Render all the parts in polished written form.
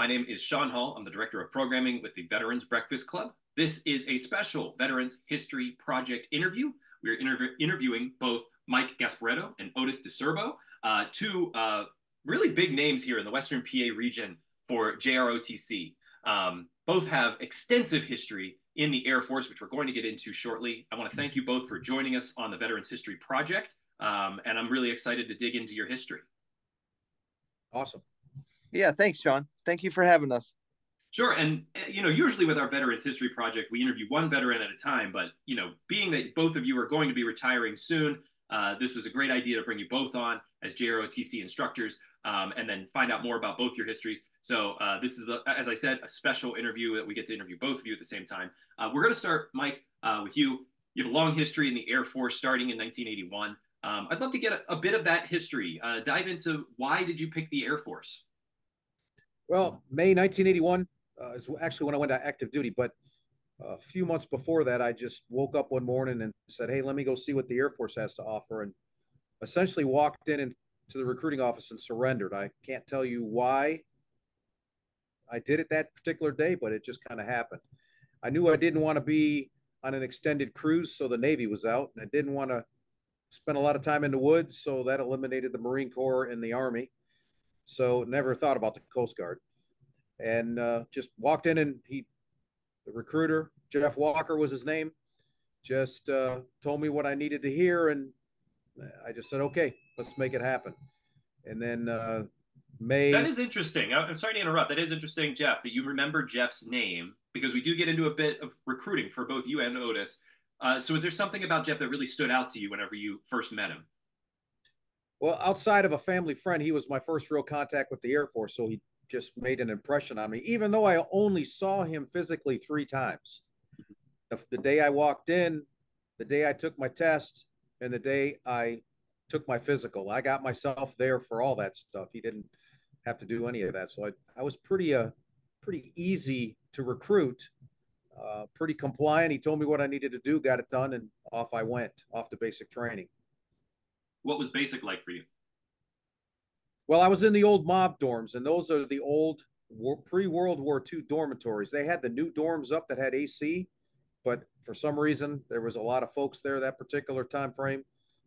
My name is Sean Hall. I'm the Director of Programming with the Veterans Breakfast Club. This is a special Veterans History Project interview. We're interviewing both Mike Gasparetto and Otis DiCerbo, two really big names here in the Western PA region for JROTC. Both have extensive history in the Air Force, which we're going to get into shortly. I want to thank you both for joining us on the Veterans History Project, and I'm really excited to dig into your history. Awesome. Yeah, thanks, Sean. Thank you for having us. Sure. And, usually with our Veterans History Project, we interview one veteran at a time. But, being that both of you are going to be retiring soon, this was a great idea to bring you both on as JROTC instructors and then find out more about both your histories. So this is, as I said, a special interview that we get to interview both of you at the same time. We're going to start, Mike, with you. You have a long history in the Air Force starting in 1981. I'd love to get a bit of that history. Dive into why did you pick the Air Force? Well, May 1981 is actually when I went to active duty. But a few months before that, I just woke up one morning and said, hey, let me go see what the Air Force has to offer. And essentially walked into the recruiting office and surrendered. I can't tell you why I did it that particular day, but it just kind of happened. I knew I didn't want to be on an extended cruise, so the Navy was out. And I didn't want to spend a lot of time in the woods, so that eliminated the Marine Corps and the Army. So never thought about the Coast Guard, and just walked in, and the recruiter, Jeff Walker was his name, just told me what I needed to hear, and I just said, okay, let's make it happen. And then May. That is interesting. I'm sorry to interrupt. That is interesting, Jeff, that you remember Jeff's name, because we do get into a bit of recruiting for both you and Otis. So is there something about Jeff that really stood out to you whenever you first met him? Well, outside of a family friend, he was my first real contact with the Air Force, so he just made an impression on me, even though I only saw him physically 3 times. The day I walked in, the day I took my test, and the day I took my physical. I got myself there for all that stuff. He didn't have to do any of that. So I was pretty easy to recruit, pretty compliant. He told me what I needed to do, got it done, and off I went, off to basic training. What was basic like for you? Well, I was in the old mob dorms, and those are the old pre-World War II dormitories. They had the new dorms up that had AC, but for some reason, there was a lot of folks there that particular time frame,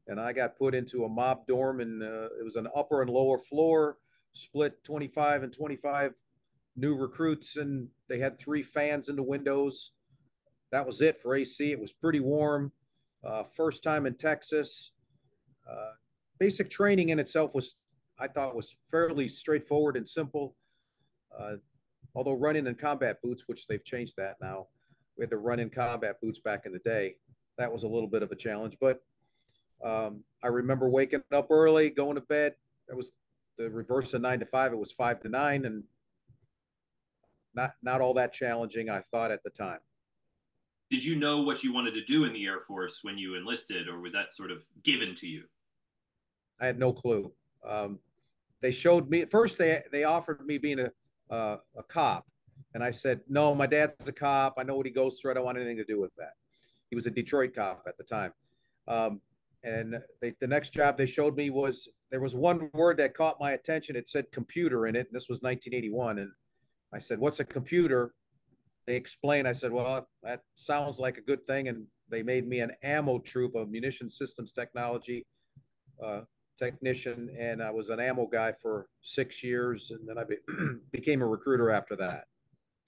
and I got put into a mob dorm, and it was an upper and lower floor, split 25 and 25 new recruits, and they had 3 fans in the windows. That was it for AC. It was pretty warm. First time in Texas. Basic training in itself I thought was fairly straightforward and simple. Although running in combat boots, which they've changed that now, we had to run in combat boots back in the day. That was a little bit of a challenge, but I remember waking up early, going to bed. It was the reverse of 9 to 5. It was 5 to 9, and not all that challenging, I thought at the time. Did you know what you wanted to do in the Air Force when you enlisted, or was that sort of given to you? I had no clue. They showed me first. They offered me being a cop, and I said no. My dad's a cop. I know what he goes through. I don't want anything to do with that. He was a Detroit cop at the time. And the next job they showed me there was one word that caught my attention. It said computer in it. And this was 1981, and I said, "What's a computer?" They explained. I said, "Well, that sounds like a good thing." And they made me an ammo troop, a munition systems technology technician, and I was an ammo guy for 6 years, and then I became a recruiter after that.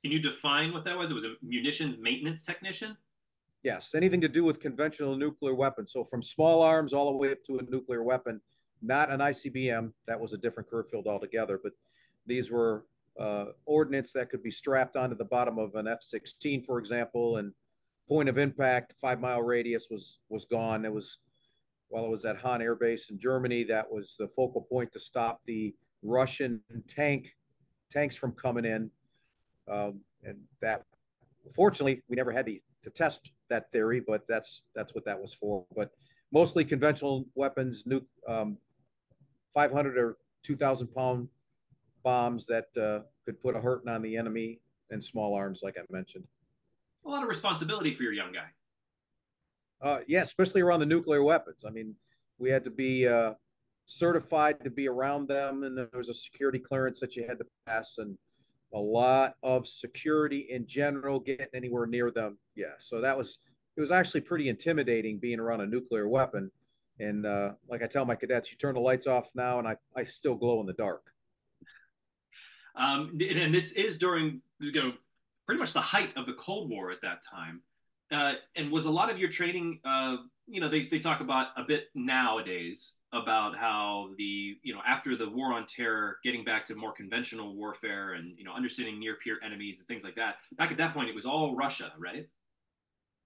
Can you define what that was? It was a munitions maintenance technician? Yes, anything to do with conventional nuclear weapons. So from small arms all the way up to a nuclear weapon, not an ICBM. That was a different career field altogether, but these were ordnance that could be strapped onto the bottom of an F-16, for example, and point of impact, 5-mile radius was gone. It was while I was at Hahn Air Base in Germany, that was the focal point to stop the Russian tanks from coming in. And that, fortunately, we never had to test that theory, but that's what that was for. But mostly conventional weapons, 500 or 2,000 pound bombs that could put a hurting on the enemy, and small arms, like I mentioned. A lot of responsibility for your young guy. Yeah, especially around the nuclear weapons. I mean, we had to be certified to be around them, and there was a security clearance that you had to pass. And a lot of security in general getting anywhere near them. Yeah, so it was actually pretty intimidating being around a nuclear weapon. And like I tell my cadets, you turn the lights off now, and I still glow in the dark. And this is during, pretty much the height of the Cold War at that time. And was a lot of your training, they talk about a bit nowadays about how after the war on terror, getting back to more conventional warfare and, understanding near peer enemies and things like that. Back at that point, it was all Russia, right?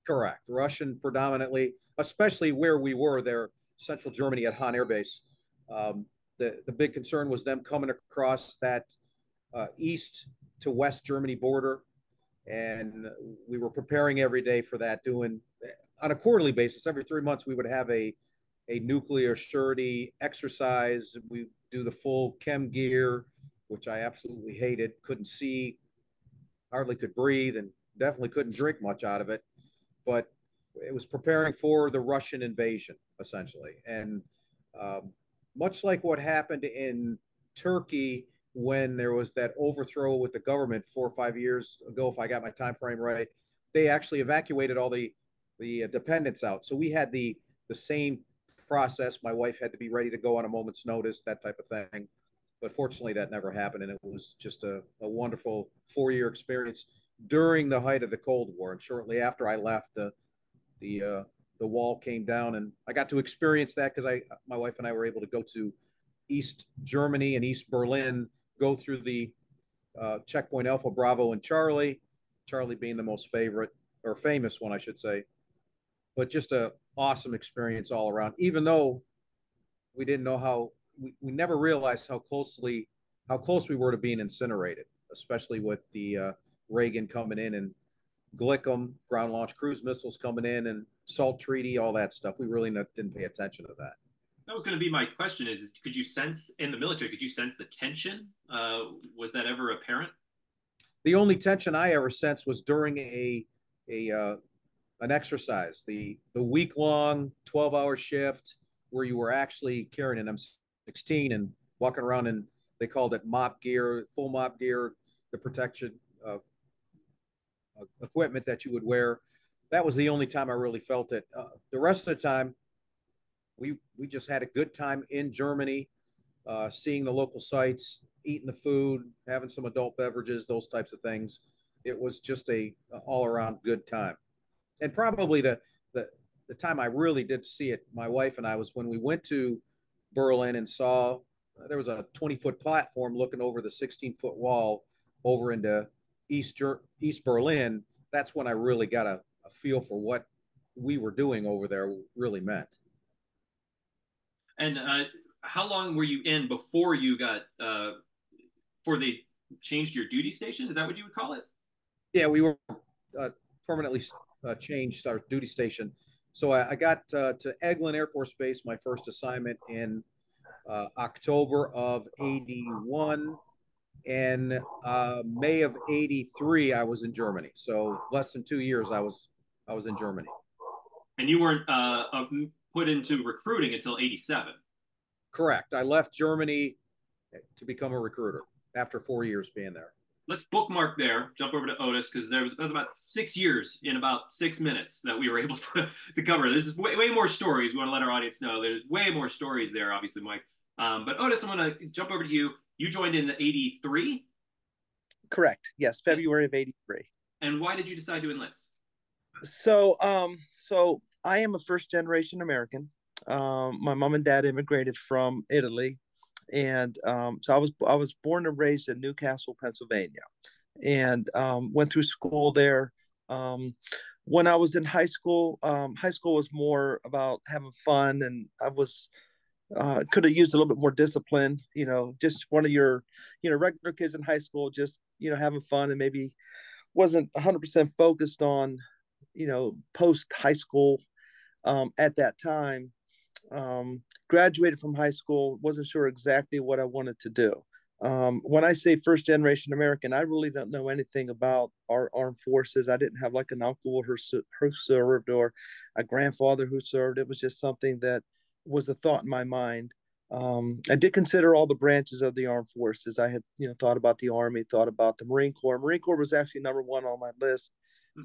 Correct. Russian predominantly, especially where we were there, central Germany at Han Air Base. The big concern was them coming across that east to west Germany border, and we were preparing every day for that. Doing on a quarterly basis, every 3 months, we would have a nuclear surety exercise. We do the full chem gear, which I absolutely hated. Couldn't see, hardly could breathe, and definitely couldn't drink much out of it. But it was preparing for the Russian invasion, essentially. And much like what happened in Turkey when there was that overthrow with the government 4 or 5 years ago, if I got my time frame right, they actually evacuated all the dependents out. So we had the same process. My wife had to be ready to go on a moment's notice, that type of thing. But fortunately, that never happened, and it was just a wonderful 4 year experience during the height of the Cold War. And shortly after I left, the wall came down, and I got to experience that because my wife and I were able to go to East Germany and East Berlin, go through the checkpoint Alpha, Bravo, and Charlie. Charlie being the most favorite or famous one, I should say. But just a awesome experience all around. Even though we didn't know we never realized how close we were to being incinerated, especially with the Reagan coming in and Glickum, ground launch cruise missiles coming in, and SALT treaty, all that stuff. We really didn't pay attention to that. That was going to be my question: is could you sense in the military? Could you sense the tension? Was that ever apparent? The only tension I ever sensed was during a an exercise, the week long 12-hour shift where you were actually carrying an M16 and walking around in, they called it mop gear, full mop gear, the protection equipment that you would wear. That was the only time I really felt it. The rest of the time, we just had a good time in Germany, seeing the local sites, eating the food, having some adult beverages, those types of things. It was just a all around good time. And probably the time I really did see it, my wife and I, was when we went to Berlin and saw there was a 20-foot platform looking over the 16-foot wall over into East Berlin. That's when I really got a feel for what we were doing over there really meant. And how long were you in before you got before they changed your duty station? Is that what you would call it? Yeah, we were permanently changed our duty station. So I got to Eglin Air Force Base, my first assignment in October of '81. And May of '83, I was in Germany. So less than 2 years, I was in Germany. And you weren't put into recruiting until '87. Correct. I left Germany to become a recruiter after 4 years being there. Let's bookmark there, jump over to Otis, because that was about 6 years in about 6 minutes that we were able to cover. This is way more stories. We want to let our audience know there's way more stories there, obviously, Mike. But Otis, I'm going to jump over to you. You joined in '83? Correct. Yes, February of '83. And why did you decide to enlist? So I am a first generation American. My mom and dad immigrated from Italy, and so I was born and raised in Newcastle, Pennsylvania, and went through school there. When I was in high school was more about having fun, and I was could have used a little bit more discipline. Just one of your regular kids in high school, just having fun, and maybe wasn't 100% focused on post high school at that time. Graduated from high school, wasn't sure exactly what I wanted to do. When I say first generation American, I really don't know anything about our armed forces. I didn't have like an uncle who served or a grandfather who served. It was just something that was a thought in my mind. I did consider all the branches of the armed forces. I had, thought about the Army, thought about the Marine Corps. Marine Corps was actually number one on my list.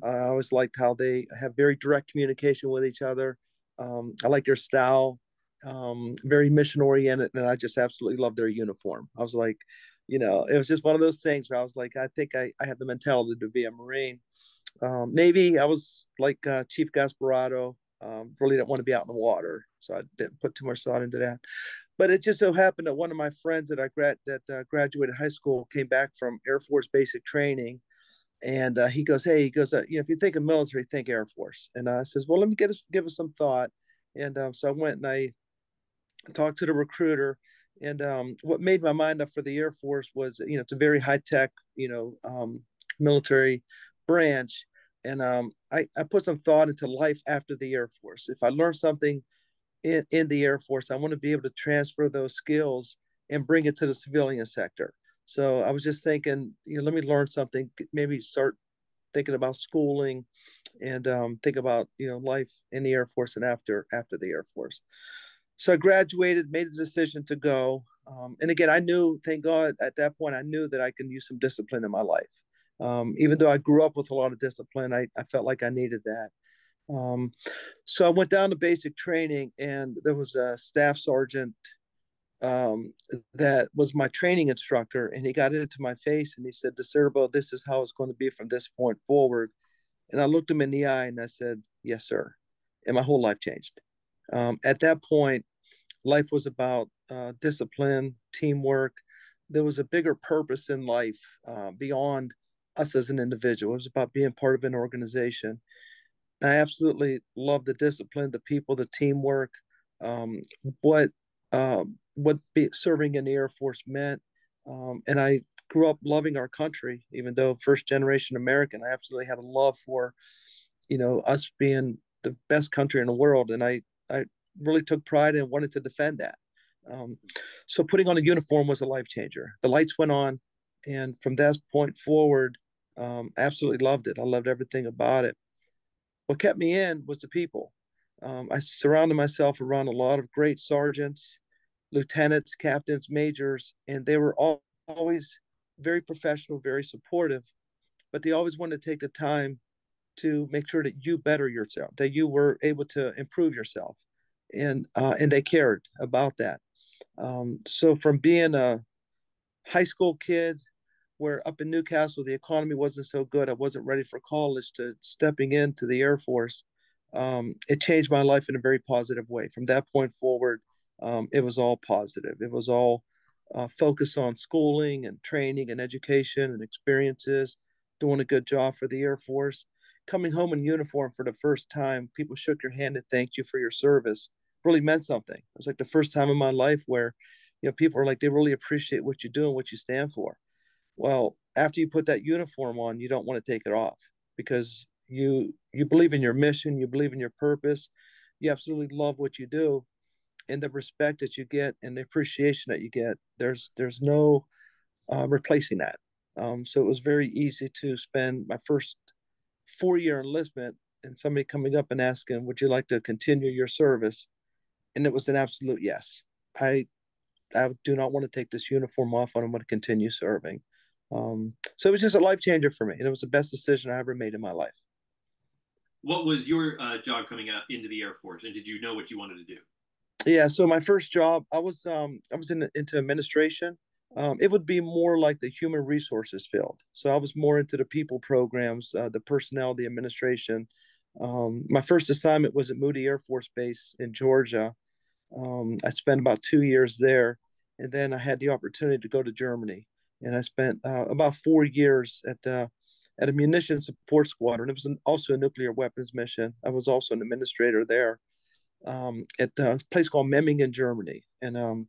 I always liked how they have very direct communication with each other. I like their style, very mission oriented, and I just absolutely love their uniform. I was like, it was just one of those things where I was like, I think I have the mentality to be a Marine. Navy, I was like Chief Gasparetto. Really didn't want to be out in the water, so I didn't put too much thought into that. But it just so happened that one of my friends that graduated high school came back from Air Force basic training, and he goes, "Hey, if you think of military, think Air Force." And I says, "Well, let me give us some thought." And so I went and I talked to the recruiter. And what made my mind up for the Air Force was, it's a very high tech, military branch. And I put some thought into life after the Air Force. If I learn something in the Air Force, I want to be able to transfer those skills and bring it to the civilian sector. So I was just thinking, let me learn something, maybe start thinking about schooling and think about, life in the Air Force and after the Air Force. So I graduated, made the decision to go. And again, I knew, thank God, at that point, I knew that I can use some discipline in my life. Even though I grew up with a lot of discipline, I felt like I needed that. So I went down to basic training, and there was a staff sergeant that was my training instructor, and he got into my face and he said, "DiCerbo, this is how it's going to be from this point forward." And I looked him in the eye and I said, "Yes, sir." And my whole life changed. At that point, life was about discipline, teamwork. There was a bigger purpose in life beyond us as an individual. It was about being part of an organization. I absolutely love the discipline, the people, the teamwork, um, what serving in the Air Force meant. And I grew up loving our country, even though first generation American. I absolutely had a love for, us being the best country in the world, and I really took pride and wanted to defend that. Um, so putting on a uniform was a life changer. The lights went on, and from that point forward, I absolutely loved it. I loved everything about it. What kept me in was the people. I surrounded myself around a lot of great sergeants, lieutenants, captains, majors, and they were always very professional, very supportive, but they always wanted to take the time to make sure that you better yourself, that you were able to improve yourself, and they cared about that. So from being a high school kid, where up in Newcastle the economy wasn't so good, I wasn't ready for college, to stepping into the Air Force, it changed my life in a very positive way. From that point forward, it was all positive. It was all focused on schooling and training and education and experiences, doing a good job for the Air Force. Coming home in uniform for the first time, people shook your hand and thanked you for your service. Really meant something. It was like the first time in my life where, people are like, they really appreciate what you do and what you stand for. Well, after you put that uniform on, you don't want to take it off, because you believe in your mission, you believe in your purpose, you absolutely love what you do, and the respect that you get and the appreciation that you get, there's no replacing that. So it was very easy to spend my first 4-year enlistment and somebody coming up and asking, "Would you like to continue your service?" And it was an absolute yes. I I do not want to take this uniform off, and I'm going to continue serving. So it was just a life changer for me, and it was the best decision I ever made in my life. What was your job coming out into the Air Force, and did you know what you wanted to do? Yeah, so my first job, I was into administration. It would be more like the human resources field. So I was more into the people programs, the personnel, the administration. My first assignment was at Moody Air Force Base in Georgia. I spent about 2 years there, and then I had the opportunity to go to Germany, and I spent about 4 years at a munition support squadron. It was also a nuclear weapons mission. I was also an administrator there, at a place called Memmingen, Germany, and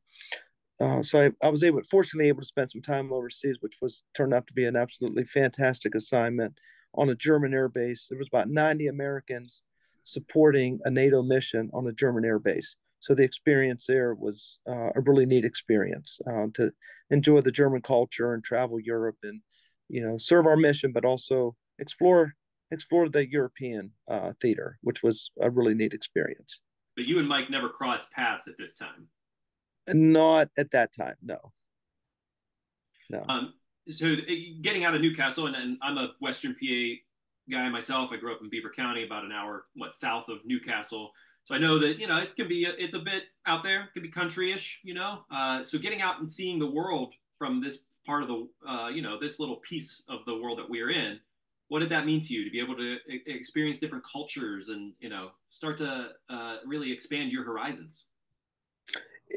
so I was fortunately able to spend some time overseas, which was turned out to be an absolutely fantastic assignment on a German air base. There was about 90 Americans supporting a NATO mission on a German air base. So the experience there was a really neat experience, to enjoy the German culture and travel Europe and, serve our mission, but also explore the European theater, which was a really neat experience. But you and Mike never crossed paths at this time. Not at that time. No, no. So getting out of Newcastle, and I'm a Western PA guy myself. I grew up in Beaver County, about an hour south of Newcastle. So I know that it can be it's a bit out there, it can be country-ish. So getting out and seeing the world from this part of the this little piece of the world that we're in. What did that mean to you to be able to experience different cultures and start to really expand your horizons?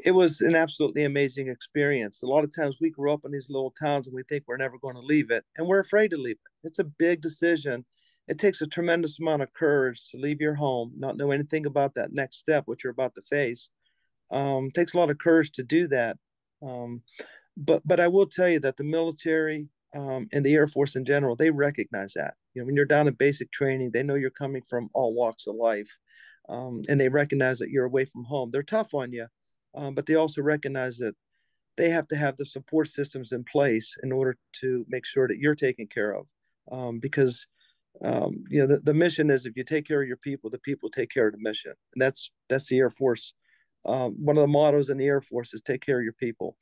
It was an absolutely amazing experience. A lot of times we grew up in these little towns and we think we're never going to leave it, and we're afraid to leave it. It's a big decision. It takes a tremendous amount of courage to leave your home, not know anything about that next step, what you're about to face. It takes a lot of courage to do that. Um, but I will tell you that the military and the Air Force in general, they recognize that. When you're down in basic training, they know you're coming from all walks of life, and they recognize that you're away from home. They're tough on you, but they also recognize that they have to have the support systems in place in order to make sure that you're taken care of. Because the mission is, if you take care of your people, the people take care of the mission, and that's the Air Force. One of the mottos in the Air Force is take care of your people.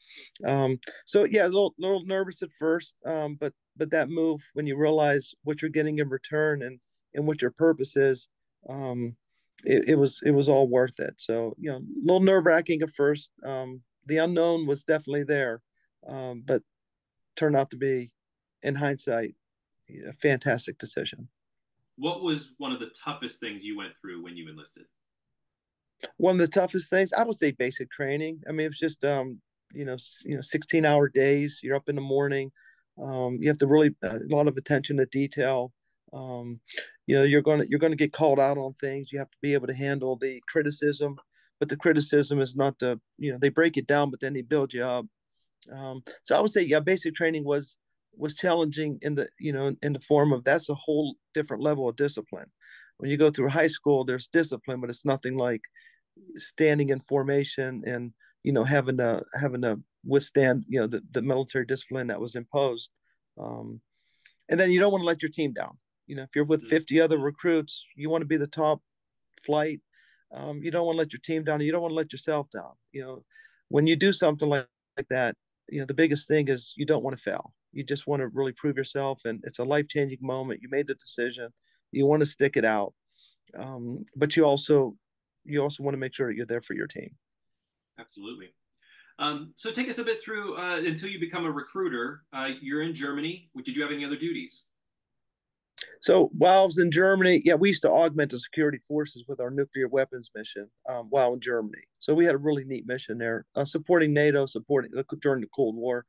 So yeah, a little nervous at first, but that move, when you realize what you're getting in return and what your purpose is, it was all worth it. So a little nerve wracking at first. The unknown was definitely there, but turned out to be, in hindsight, a fantastic decision. What was one of the toughest things you went through when you enlisted? One of the toughest things, I would say, basic training. I mean, it was just 16-hour days. You're up in the morning. You have to really a lot of attention to detail. Um, you're gonna get called out on things. You have to be able to handle the criticism, but the criticism is not they break it down, but then they build you up. So I would say, yeah, basic training was challenging in the form of, that's a whole different level of discipline. When you go through high school, there's discipline, but it's nothing like standing in formation and having to withstand the military discipline that was imposed. Um, and then you don't want to let your team down. If you're with 50 other recruits, you want to be the top flight. You don't want to let your team down. You don't want to let yourself down. When you do something like that, the biggest thing is you don't want to fail. You just want to really prove yourself, and it's a life-changing moment. You made the decision. You want to stick it out, but you also want to make sure that you're there for your team. Absolutely. So take us a bit through until you become a recruiter. You're in Germany. Did you have any other duties? So while I was in Germany, yeah, we used to augment the security forces with our nuclear weapons mission while in Germany. So we had a really neat mission there, supporting NATO, supporting during the Cold War.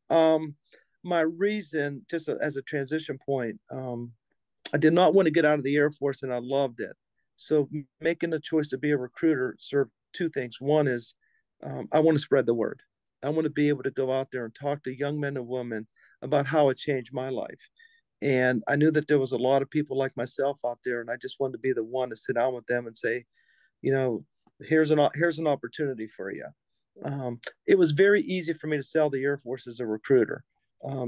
Um, my reason, just as a transition point, I did not want to get out of the Air Force, and I loved it. So making the choice to be a recruiter served two things. One is I want to spread the word. I want to be able to go out there and talk to young men and women about how it changed my life. And I knew that there was a lot of people like myself out there, and I just wanted to be the one to sit down with them and say, you know, here's an opportunity for you. It was very easy for me to sell the Air Force as a recruiter,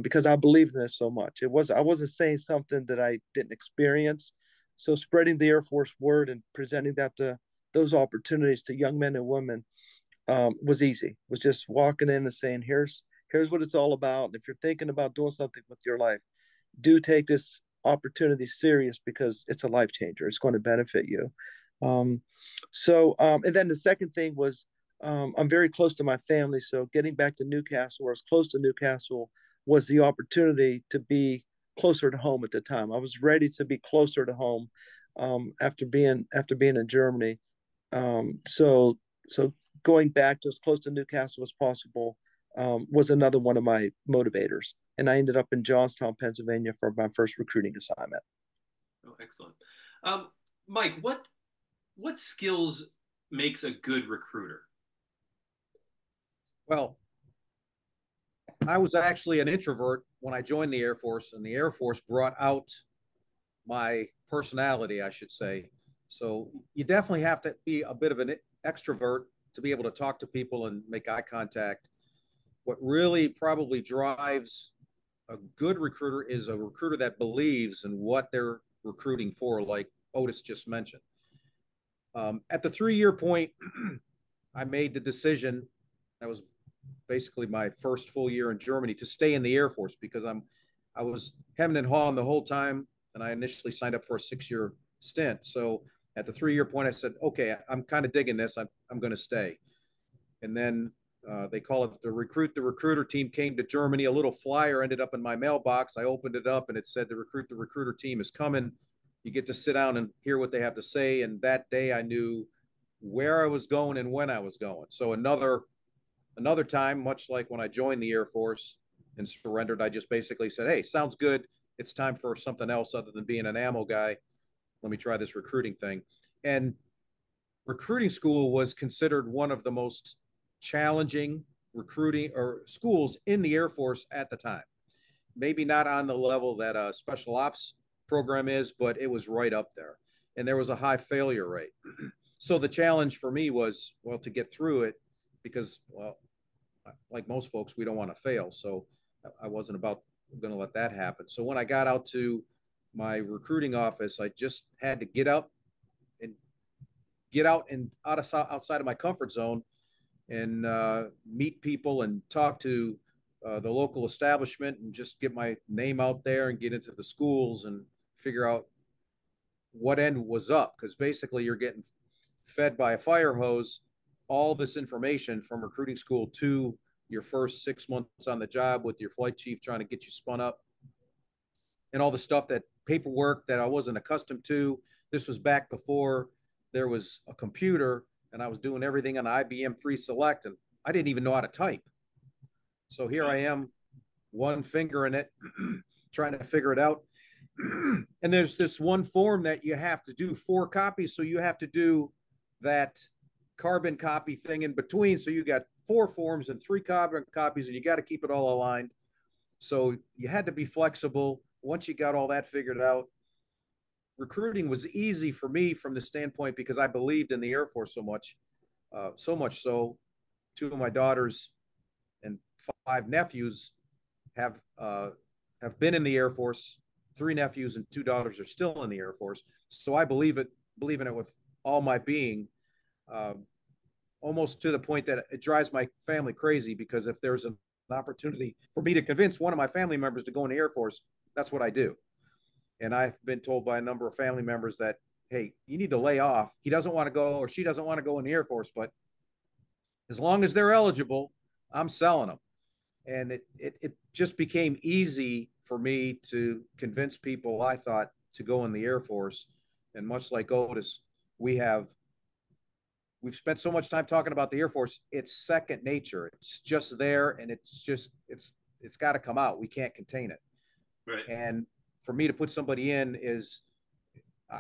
because I believed in it so much. I wasn't saying something that I didn't experience. So spreading the Air Force word and presenting those opportunities to young men and women was easy. It was just walking in and saying, here's what it's all about. And if you're thinking about doing something with your life, do take this opportunity serious, because it's a life changer. It's going to benefit you. Um, and then the second thing was, I'm very close to my family. So getting back to Newcastle, or as close to Newcastle, was the opportunity to be closer to home at the time. I was ready to be closer to home after being in Germany. So going back to as close to Newcastle as possible was another one of my motivators. And I ended up in Johnstown, Pennsylvania for my first recruiting assignment. Oh, excellent. Um, Mike, what skills makes a good recruiter? Well, I was actually an introvert when I joined the Air Force, and the Air Force brought out my personality, I should say. So you definitely have to be a bit of an extrovert to be able to talk to people and make eye contact. What really probably drives a good recruiter is a recruiter that believes in what they're recruiting for, like Otis just mentioned. At the 3-year point, I made the decision That was basically my first full year in Germany to stay in the Air Force because I was hemming and hawing the whole time, and I initially signed up for a 6-year stint. So at the 3-year point, I said, okay, I'm kind of digging this. I'm going to stay. And then they call it the recruit the recruiter team came to Germany. A little flyer ended up in my mailbox. I opened it up and it said the recruiter team is coming. You get to sit down and hear what they have to say. And that day I knew where I was going and when I was going. So another time, much like when I joined the Air Force and surrendered, I just basically said, hey, sounds good. It's time for something else other than being an ammo guy. Let me try this recruiting thing. And recruiting school was considered one of the most challenging recruiting or schools in the Air Force at the time. Maybe not on the level that a special ops program is, but it was right up there. And there was a high failure rate. So the challenge for me was, well, to get through it because, well, like most folks, we don't want to fail. So I wasn't about going to let that happen. So when I got out to my recruiting office, I just had to get out and outside of my comfort zone and meet people and talk to the local establishment and just get my name out there and get into the schools and figure out what end was up. Because basically you're getting fed by a fire hose all this information from recruiting school to your first 6 months on the job with your flight chief trying to get you spun up and all the stuff, that paperwork that I wasn't accustomed to. This was back before there was a computer, and I was doing everything on IBM 3 Select, and I didn't even know how to type. So here I am, one finger in it, trying to figure it out. And there's this one form that you have to do 4 copies. So you have to do that carbon copy thing in between. So you got 4 forms and 3 carbon copies, and you got to keep it all aligned. So you had to be flexible. Once you got all that figured out, recruiting was easy for me from the standpoint because I believed in the Air Force so much so 2 of my daughters and 5 nephews have been in the Air Force. 3 nephews and 2 daughters are still in the Air Force. So I believe in it with all my being, almost to the point that it drives my family crazy, because if there's an opportunity for me to convince one of my family members to go in the Air Force, that's what I do. And I've been told by a number of family members that, hey, you need to lay off. He doesn't want to go, or she doesn't want to go in the Air Force, but as long as they're eligible, I'm selling them. And it just became easy for me to convince people, I thought, to go in the Air Force. And much like Otis, we've spent so much time talking about the Air Force. It's second nature. It's just there, and it's got to come out. We can't contain it. Right. And for me to put somebody in is,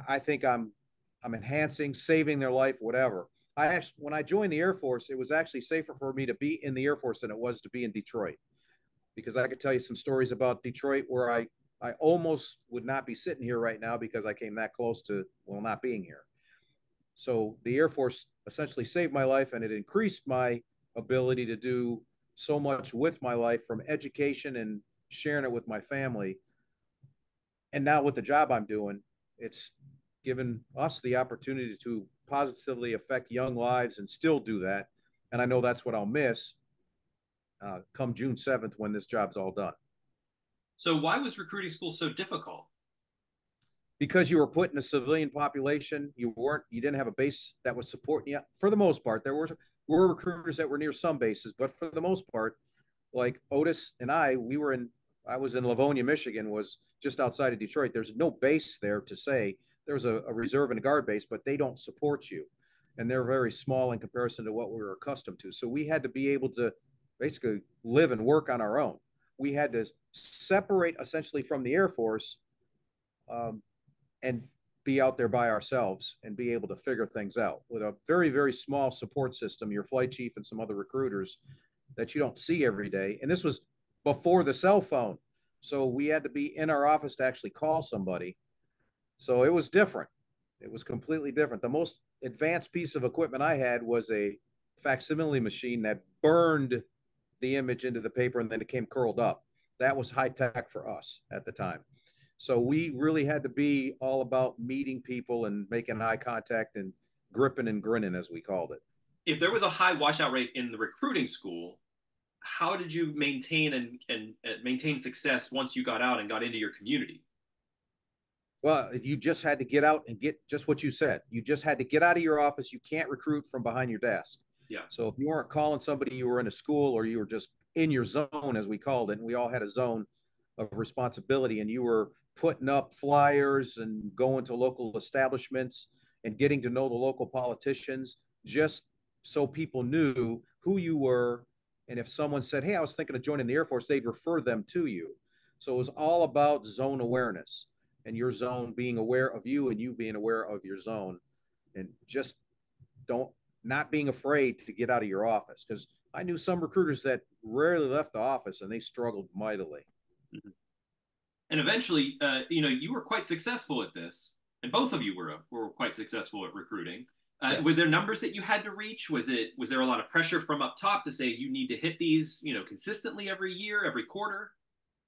I think I'm enhancing, saving their life, whatever. When I joined the Air Force, it was actually safer for me to be in the Air Force than it was to be in Detroit, because I could tell you some stories about Detroit where I almost would not be sitting here right now because I came that close to, well, not being here. So the Air Force essentially saved my life, and it increased my ability to do so much with my life, from education and sharing it with my family. And now with the job I'm doing, it's given us the opportunity to positively affect young lives and still do that. And I know that's what I'll miss come June 7th when this job's all done. So why was recruiting school so difficult? Because you were put in a civilian population. You didn't have a base that was supporting you. For the most part, there were recruiters that were near some bases, but for the most part, like Otis and I was in Livonia, Michigan, was just outside of Detroit. There's no base there to say. There's a reserve and a guard base, but they don't support you. And they're very small in comparison to what we were accustomed to. So we had to be able to basically live and work on our own. We had to separate essentially from the Air Force and be out there by ourselves and be able to figure things out with a very, very small support system, your flight chief and some other recruiters that you don't see every day. And this was before the cell phone. So we had to be in our office to actually call somebody. So it was different. It was completely different. The most advanced piece of equipment I had was a facsimile machine that burned the image into the paper and then it came curled up. That was high tech for us at the time. So we really had to be all about meeting people and making eye contact and gripping and grinning, as we called it. if there was a high washout rate in the recruiting school, how did you maintain and maintain success once you got out and got into your community? Well, you just had to get out and get just what you said. You just had to get out of your office. You can't recruit from behind your desk. Yeah. So if you weren't calling somebody, you were in a school or you were just in your zone, as we called it, and we all had a zone of responsibility, and you were putting up flyers and going to local establishments and getting to know the local politicians just so people knew who you were. And if someone said, hey, I was thinking of joining the Air Force, they'd refer them to you. So it was all about zone awareness and your zone being aware of you and you being aware of your zone, and just don't not being afraid to get out of your office, because I knew some recruiters that rarely left the office and they struggled mightily. Mm-hmm. And eventually, you were quite successful at this, and both of you were quite successful at recruiting. Yes. Were there numbers that you had to reach? Was there a lot of pressure from up top to say you need to hit these, consistently every year, every quarter?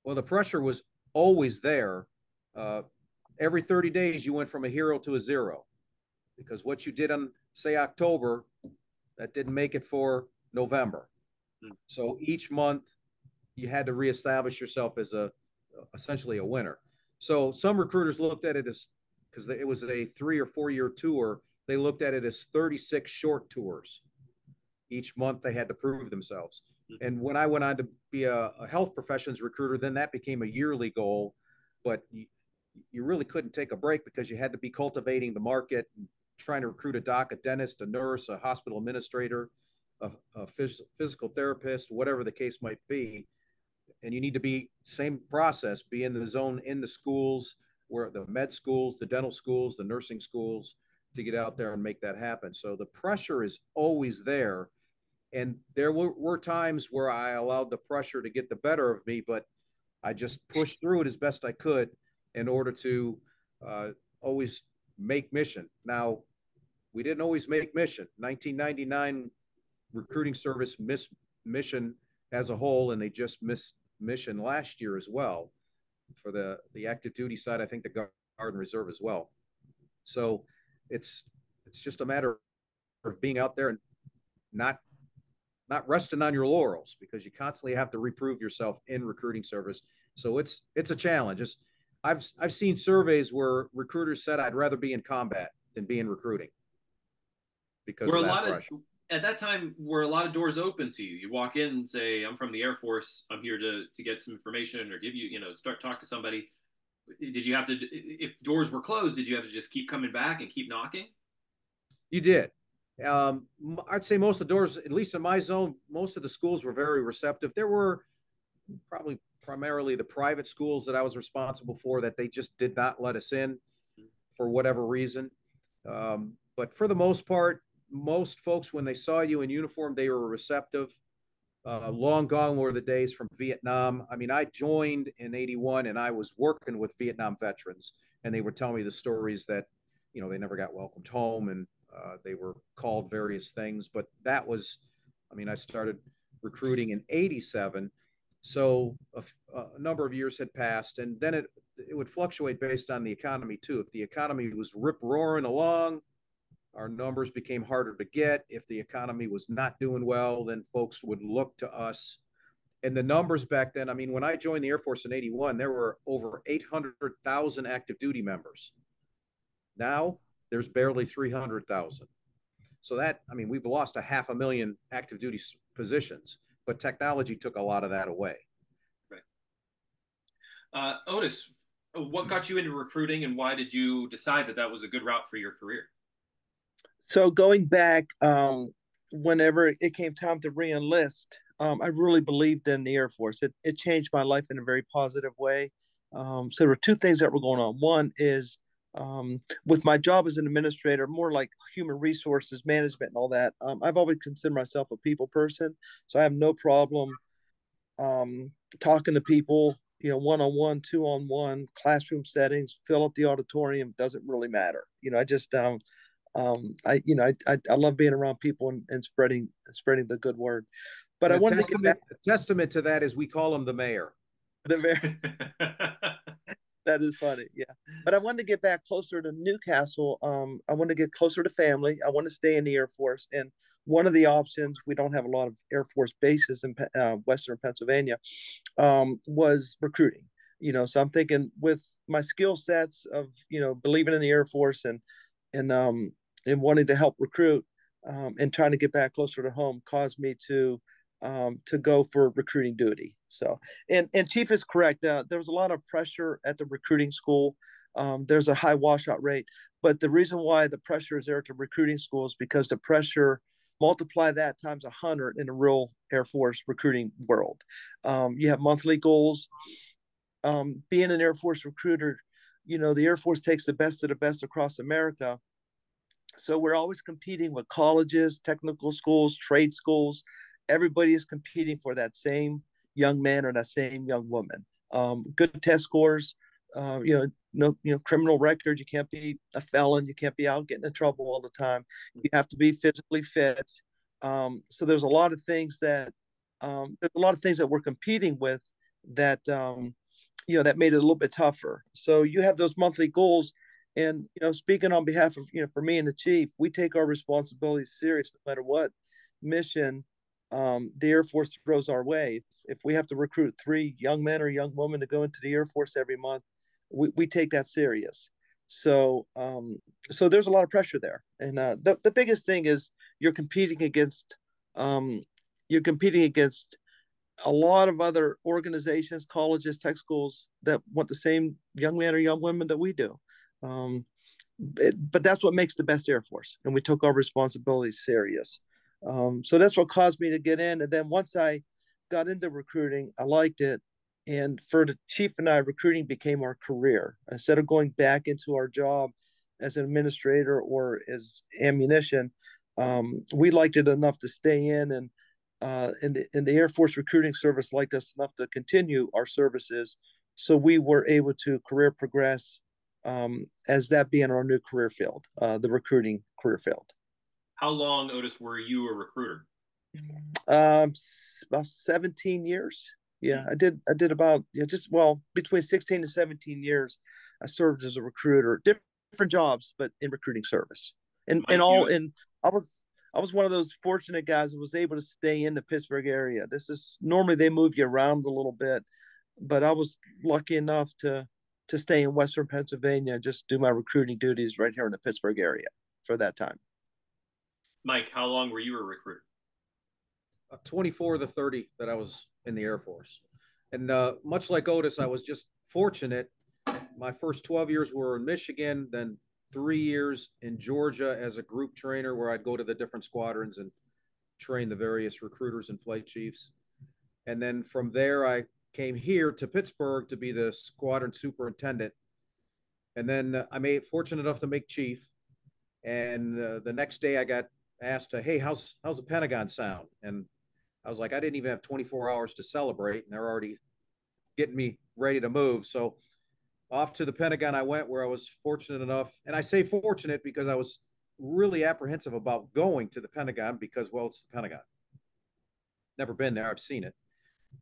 Well, the pressure was always there. Every 30 days, you went from a hero to a zero, because what you did on, say, October, that didn't make it for November. So each month, you had to reestablish yourself as essentially a winner. So some recruiters looked at it as, because it was a 3 or 4 year tour, they looked at it as 36 short tours. Each month they had to prove themselves. And when I went on to be a health professions recruiter, then that became a yearly goal. But you really couldn't take a break, because you had to be cultivating the market and trying to recruit a doc, a dentist, a nurse, a hospital administrator, a physical therapist, whatever the case might be. And you need to be same process, be in the zone, in the schools, where the med schools, the dental schools, the nursing schools, to get out there and make that happen. So the pressure is always there. And there were times where I allowed the pressure to get the better of me, but I just pushed through it as best I could in order to always make mission. Now, we didn't always make mission. 1999 recruiting service missed mission as a whole, and they just missed mission last year as well for the active duty side. I think the Guard and Reserve as well. So it's just a matter of being out there and not resting on your laurels, because you constantly have to reprove yourself in recruiting service. So it's a challenge. I've seen surveys where recruiters said, I'd rather be in combat than be in recruiting because Were of a that lot pressure. at that time, were a lot of doors open to you? You walk in and say, I'm from the Air Force. I'm here to get some information or give you, start talk to somebody. Did you have to, if doors were closed, did you have to just keep coming back and keep knocking? You did. I'd say most of the doors, at least in my zone, most of the schools were very receptive. There were probably primarily the private schools that I was responsible for that they just did not let us in for whatever reason. But for the most part, most folks, when they saw you in uniform, they were receptive. Long gone were the days from Vietnam. I mean, I joined in '81 and I was working with Vietnam veterans, and they would tell me the stories that, they never got welcomed home, and they were called various things. But that was, I started recruiting in '87. So a number of years had passed, and then it would fluctuate based on the economy too. If the economy was rip roaring along, our numbers became harder to get. If the economy was not doing well, then folks would look to us. And the numbers back then, when I joined the Air Force in '81, there were over 800,000 active duty members. Now there's barely 300,000. So that, we've lost 500,000 active duty positions, but technology took a lot of that away. Right. Otis, what got you into recruiting, and why did you decide that was a good route for your career? So going back, whenever it came time to re-enlist, I really believed in the Air Force. It changed my life in a very positive way. So there were two things that were going on. One is with my job as an administrator, more like human resources management and all that. I've always considered myself a people person, so I have no problem talking to people. One-on-one, two-on-one, classroom settings, fill up the auditorium, doesn't really matter. I just I love being around people and spreading the good word. But and I wanted to get back. A testament to that is we call him the mayor. The very That is funny. Yeah. But I wanted to get back closer to Newcastle. I want to get closer to family. I want to stay in the Air Force. And one of the options, we don't have a lot of Air Force bases in Western Pennsylvania, was recruiting. So I'm thinking with my skill sets of, believing in the Air Force and wanting to help recruit, and trying to get back closer to home caused me to go for recruiting duty. So, and Chief is correct. There was a lot of pressure at the recruiting school. There's a high washout rate, but the reason why the pressure is there at the recruiting school is because the pressure, multiply that times 100 in the real Air Force recruiting world. You have monthly goals. Being an Air Force recruiter, the Air Force takes the best of the best across America. So we're always competing with colleges, technical schools, trade schools. Everybody is competing for that same young man or that same young woman. Good test scores, no, criminal record. You can't be a felon. You can't be out getting in trouble all the time. You have to be physically fit. So there's a lot of things that we're competing with that that made it a little bit tougher. So you have those monthly goals, and speaking on behalf of for me and the chief, we take our responsibilities serious no matter what mission the Air Force throws our way. If we have to recruit 3 young men or young women to go into the Air Force every month, we take that serious. So so there's a lot of pressure there, and the biggest thing is you're competing against a lot of other organizations, colleges, tech schools that want the same young men or young women that we do. But that's what makes the best Air Force, and we took our responsibilities serious. So that's what caused me to get in. And then once I got into recruiting, I liked it. And for the chief and I, recruiting became our career. Instead of going back into our job as an administrator or as ammunition, we liked it enough to stay in. And the Air Force recruiting service liked us enough to continue our services. So we were able to career progress as that being our new career field, the recruiting career field. How long, Otis, were you a recruiter? About 17 years. Yeah, I did about between 16 and 17 years. I served as a recruiter, different jobs, but in recruiting service. And Mike, I was one of those fortunate guys that was able to stay in the Pittsburgh area. This is normally they move you around a little bit, but I was lucky enough to stay in Western Pennsylvania and just do my recruiting duties right here in the Pittsburgh area for that time. Mike, how long were you a recruiter? 24 to 30 that I was in the Air Force. And much like Otis, I was just fortunate. My first 12 years were in Michigan, then 3 years in Georgia as a group trainer where I'd go to the different squadrons and train the various recruiters and flight chiefs. And then from there, I came here to Pittsburgh to be the squadron superintendent. And then I made fortunate enough to make chief. And the next day I got asked, hey, how's the Pentagon sound? And I was like, I didn't even have 24 hours to celebrate, and they're already getting me ready to move. So off to the Pentagon I went, where I was fortunate enough, and I say fortunate because I was really apprehensive about going to the Pentagon because, well, it's the Pentagon. Never been there. I've seen it.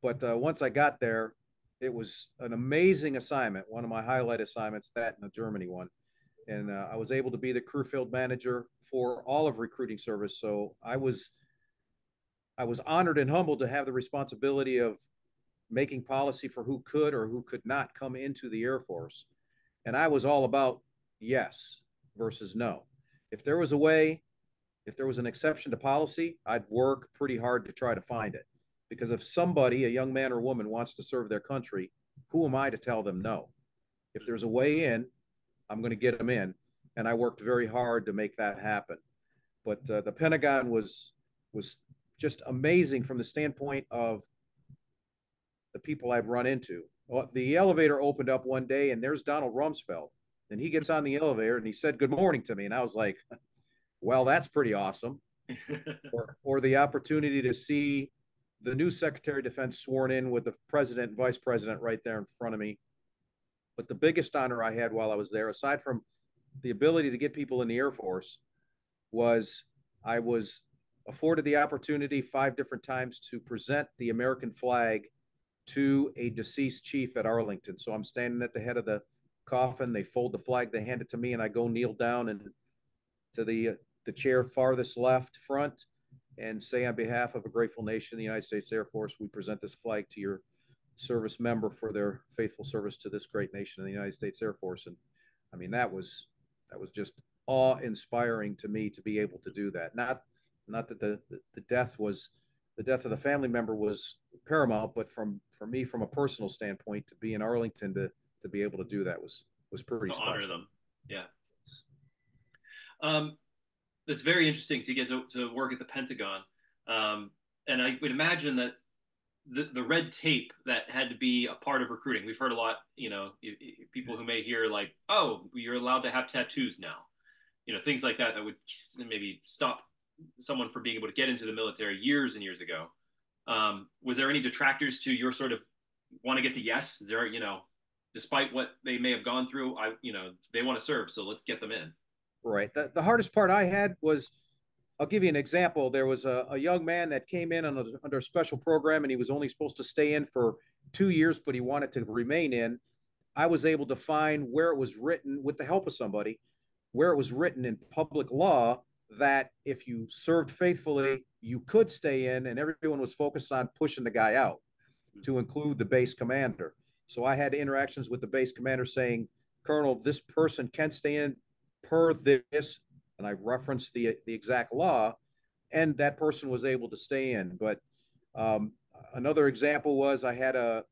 But once I got there, it was an amazing assignment, one of my highlight assignments, that and the Germany one. And I was able to be the crew field manager for all of recruiting service. So I was honored and humbled to have the responsibility of making policy for who could or who could not come into the Air Force. And I was all about yes versus no. If there was a way, if there was an exception to policy, I'd work pretty hard to try to find it. Because if somebody, a young man or woman, wants to serve their country, who am I to tell them no? If there's a way in, I'm going to get them in. And I worked very hard to make that happen. But the Pentagon was just amazing from the standpoint of the people I've run into. Well, the elevator opened up one day and there's Donald Rumsfeld. And he gets on the elevator and he said, good morning to me. And I was like, well, that's pretty awesome. or the opportunity to see the new Secretary of Defense sworn in with the president and vice president right there in front of me. But the biggest honor I had while I was there, aside from the ability to get people in the Air Force, was I was afforded the opportunity 5 different times to present the American flag to a deceased chief at Arlington. So I'm standing at the head of the coffin. They fold the flag, they hand it to me, and I go kneel down and to the chair farthest left front and say, on behalf of a grateful nation, the United States Air Force, we present this flag to your service member for their faithful service to this great nation of the United States Air Force. And I mean, that was just awe-inspiring to me to be able to do that. Not that the death of the family member was paramount, but for me, from a personal standpoint, to be in Arlington to be able to do that was pretty special. Honor them. Yeah. It's very interesting to get to work at the Pentagon. And I would imagine that the red tape that had to be a part of recruiting, we've heard a lot, people who may hear like, oh, you're allowed to have tattoos now, things like that would maybe stop someone from being able to get into the military years and years ago. Was there any detractors to your sort of want to get to yes? Is there, despite what they may have gone through, they want to serve, so let's get them in. Right. The hardest part I had was, I'll give you an example. There was a young man that came in under a special program, and he was only supposed to stay in for 2 years, but he wanted to remain in. I was able to find where it was written, with the help of somebody, where it was written in public law that if you served faithfully, you could stay in, and everyone was focused on pushing the guy out, to include the base commander. So I had interactions with the base commander saying, Colonel, this person can stay in per this, and I referenced the exact law, and that person was able to stay in. But another example was, I had a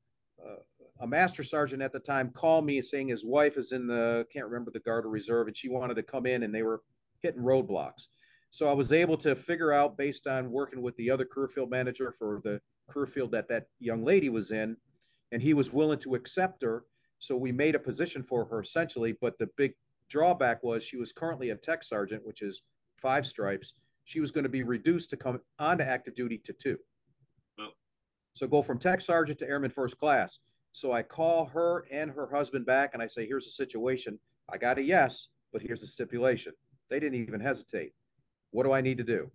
master sergeant at the time call me saying his wife is in can't remember, the Guard or Reserve, and she wanted to come in, and they were hitting roadblocks. So I was able to figure out, based on working with the other career field manager for the career field that young lady was in, and he was willing to accept her. So we made a position for her essentially, but the big drawback was she was currently a tech sergeant, which is 5 stripes. She was going to be reduced to come onto active duty to 2. Oh. So go from tech sergeant to airman first class. So I call her and her husband back, and I say, here's the situation. I got a yes, but here's the stipulation. They didn't even hesitate. What do I need to do?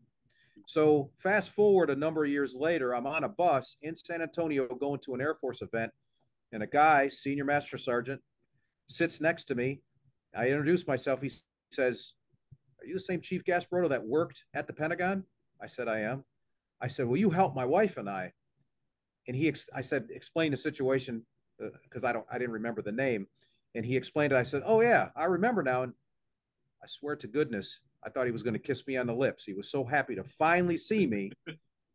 So fast forward a number of years later, I'm on a bus in San Antonio going to an Air Force event, and a guy, senior master sergeant, sits next to me. I introduce myself. He says, are you the same Chief Gasparetto that worked at the Pentagon? I said, I am. I said, well, you helped my wife and I. And I said, explain the situation, because I didn't remember the name. And he explained it. I said, oh yeah, I remember now. And I swear to goodness, I thought he was going to kiss me on the lips. He was so happy to finally see me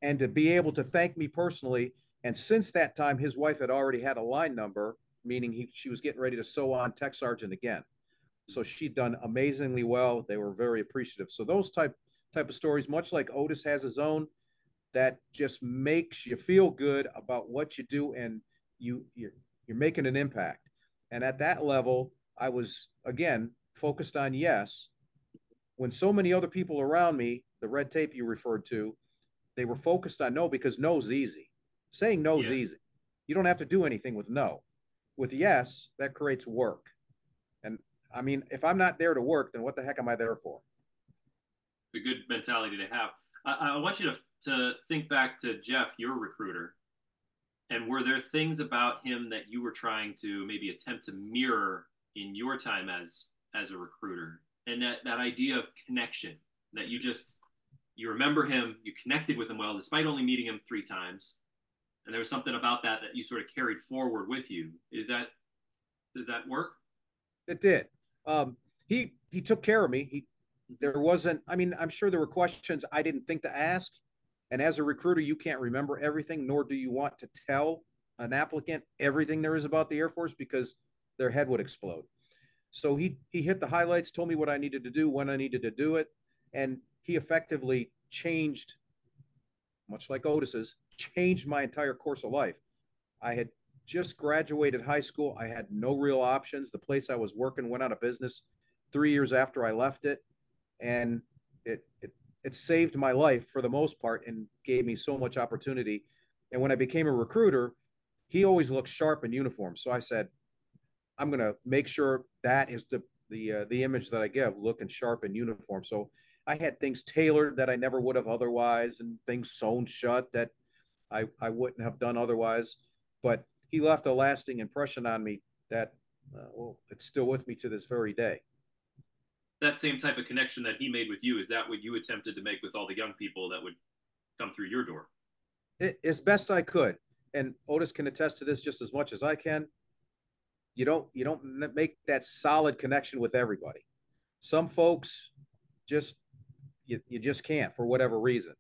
and to be able to thank me personally. And since that time, his wife had already had a line number, meaning she was getting ready to sew on tech sergeant again. So she'd done amazingly well. They were very appreciative. So those type of stories, much like Otis has his own, that just makes you feel good about what you do, and you're making an impact. And at that level, I was, again, focused on yes, when so many other people around me, the red tape you referred to, they were focused on no, because no's easy. Saying no's easy. You don't have to do anything with no. With yes, that creates work. And I mean, if I'm not there to work, then what the heck am I there for? A good mentality to have. I want you to think back to Jeff, your recruiter. And were there things about him that you were trying to maybe attempt to mirror in your time as a recruiter? And that idea of connection, that you remember him, you connected with him well, despite only meeting him 3 times. And there was something about that you sort of carried forward with you. Does that work? It did. He took care of me. There wasn't, I mean, I'm sure there were questions I didn't think to ask. And as a recruiter, you can't remember everything, nor do you want to tell an applicant everything there is about the Air Force, because their head would explode. So he hit the highlights, told me what I needed to do, when I needed to do it. And he effectively changed, much like Otis's, changed my entire course of life. I had just graduated high school. I had no real options. The place I was working went out of business 3 years after I left it. And it saved my life for the most part and gave me so much opportunity. And when I became a recruiter, he always looked sharp in uniform. So I said, I'm going to make sure that is the image that I give, looking sharp in uniform. So I had things tailored that I never would have otherwise, and things sewn shut that I wouldn't have done otherwise. but he left a lasting impression on me that, well, it's still with me to this very day. That same type of connection that he made with you, is that what you attempted to make with all the young people that would come through your door? As best I could. And Otis can attest to this just as much as I can. You don't make that solid connection with everybody. Some folks just you just can't for whatever reason.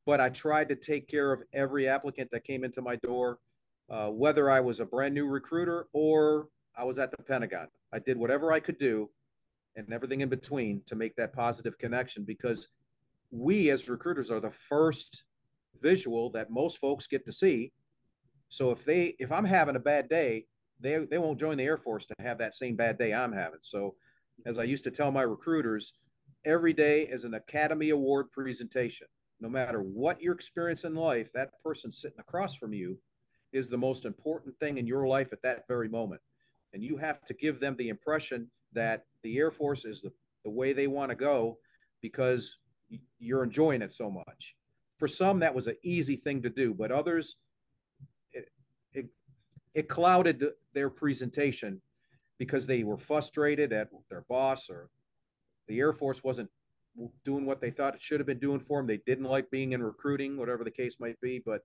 But I tried to take care of every applicant that came into my door, whether I was a brand new recruiter or I was at the Pentagon. I did whatever I could do and everything in between to make that positive connection, because we as recruiters are the first visual that most folks get to see. So if I'm having a bad day, they won't join the Air Force to have that same bad day I'm having. So as I used to tell my recruiters, every day is an Academy Award presentation. No matter what your experience in life, that person sitting across from you is the most important thing in your life at that very moment. And you have to give them the impression that the Air Force is the way they want to go because you're enjoying it so much. For some, that was an easy thing to do, but others, it clouded their presentation because they were frustrated at their boss, or the Air Force wasn't doing what they thought it should have been doing for them. They didn't like being in recruiting, whatever the case might be, but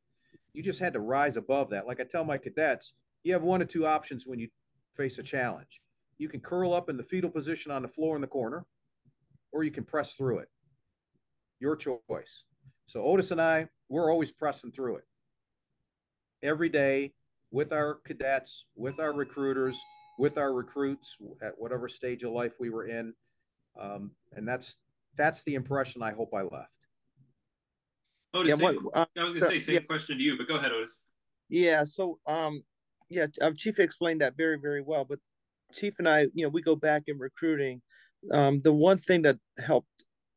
you just had to rise above that. Like I tell my cadets, you have one or two options when you face a challenge. You can curl up in the fetal position on the floor in the corner, or you can press through it. Your choice. So Otis and I, we're always pressing through it every day with our cadets, with our recruiters, with our recruits at whatever stage of life we were in. And that's the impression I hope I left. Otis, Yeah, same, I was going to say yeah, same question to you, but go ahead, Otis. yeah. So, yeah, Chief explained that very, very well. But Chief and I, we go back in recruiting. The one thing that helped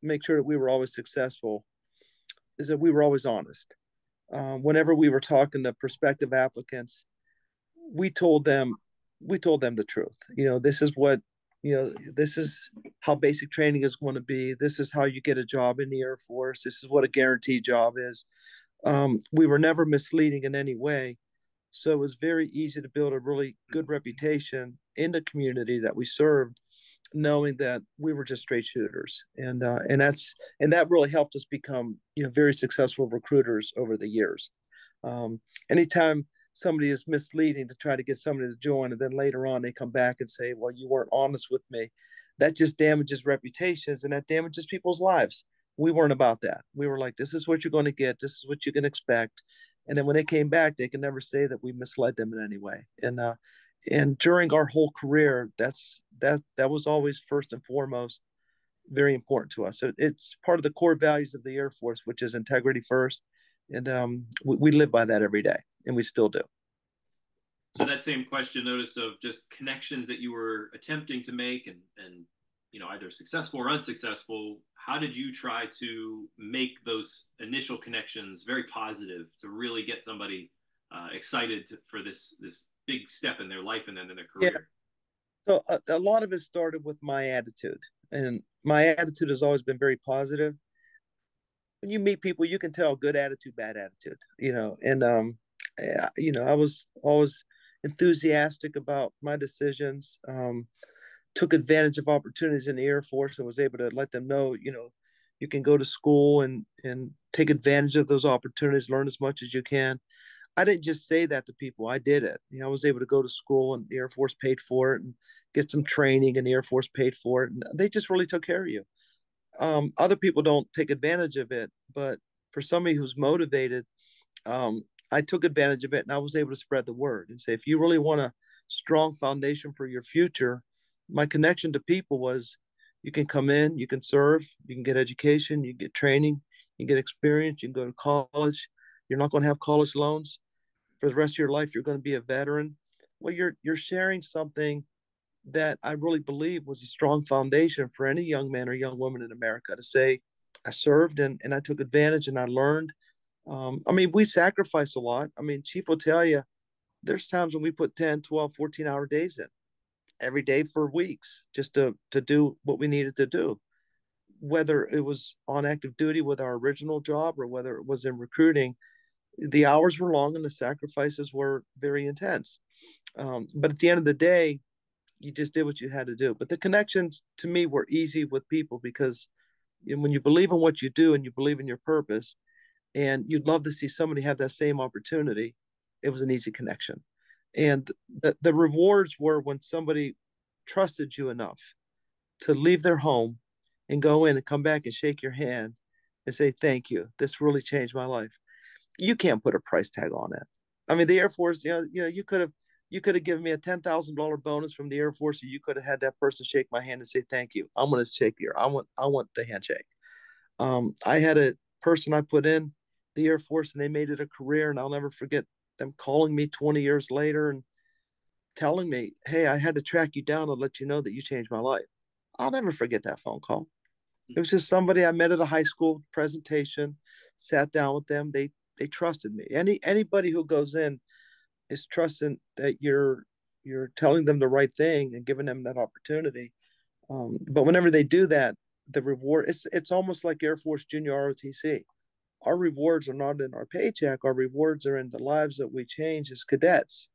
make sure that we were always successful is that we were always honest. Whenever we were talking to prospective applicants, we told them the truth. This is what this is how basic training is going to be. This is how you get a job in the Air Force. This is what a guaranteed job is. We were never misleading in any way. So it was very easy to build a really good reputation in the community that we served, knowing that we were just straight shooters, and that really helped us become very successful recruiters over the years. Anytime somebody is misleading to try to get somebody to join, and then later on they come back and say, "Well, you weren't honest with me," that just damages reputations and that damages people's lives. We weren't about that. We were like, "This is what you're going to get. This is what you can expect." And then when they came back, they can never say that we misled them in any way. And during our whole career, that was always first and foremost very important to us. It's part of the core values of the Air Force, which is integrity first, and we live by that every day, and we still do. So that same question, notice of just connections that you were attempting to make, and either successful or unsuccessful. How did you try to make those initial connections very positive to really get somebody excited for this big step in their life and then in their Yeah. career? So a lot of it started with my attitude, and my attitude has always been very positive. When you meet people, you can tell good attitude, bad attitude, and I was always enthusiastic about my decisions. Took advantage of opportunities in the Air Force and was able to let them know, you can go to school and take advantage of those opportunities, learn as much as you can. I didn't just say that to people. I did it. I was able to go to school and the Air Force paid for it, and get some training and the Air Force paid for it. And they just really took care of you. Other people don't take advantage of it, but for somebody who's motivated, I took advantage of it, and I was able to spread the word and say, if you really want a strong foundation for your future, my connection to people was, you can come in, you can serve, you can get education, you get training, you get experience, you can go to college. You're not going to have college loans for the rest of your life. You're going to be a veteran. Well, you're sharing something that I really believe was a strong foundation for any young man or young woman in America to say, I served and I took advantage and I learned. We sacrificed a lot. Chief will tell you, there's times when we put 10, 12, 14-hour days in every day for weeks just to do what we needed to do, whether it was on active duty with our original job or whether it was in recruiting. The hours were long and the sacrifices were very intense. But at the end of the day, you just did what you had to do. But the connections to me were easy with people because when you believe in what you do and you believe in your purpose, and you'd love to see somebody have that same opportunity, it was an easy connection. And the rewards were when somebody trusted you enough to leave their home and go in and come back and shake your hand and say, thank you. This really changed my life. You can't put a price tag on it. I mean, the Air Force, you could have given me a $10,000 bonus from the Air Force, or you could have had that person shake my hand and say, thank you. I'm going to shake your, I want the handshake. I had a person I put in the Air Force and they made it a career. And I'll never forget them calling me 20 years later and telling me, hey, I had to track you down and let you know that you changed my life. I'll never forget that phone call. It was just somebody I met at a high school presentation, sat down with them. They trusted me. Anybody who goes in is trusting that you're telling them the right thing and giving them that opportunity. But whenever they do that, the reward, it's almost like Air Force Junior ROTC. Our rewards are not in our paycheck. Our rewards are in the lives that we change as cadets.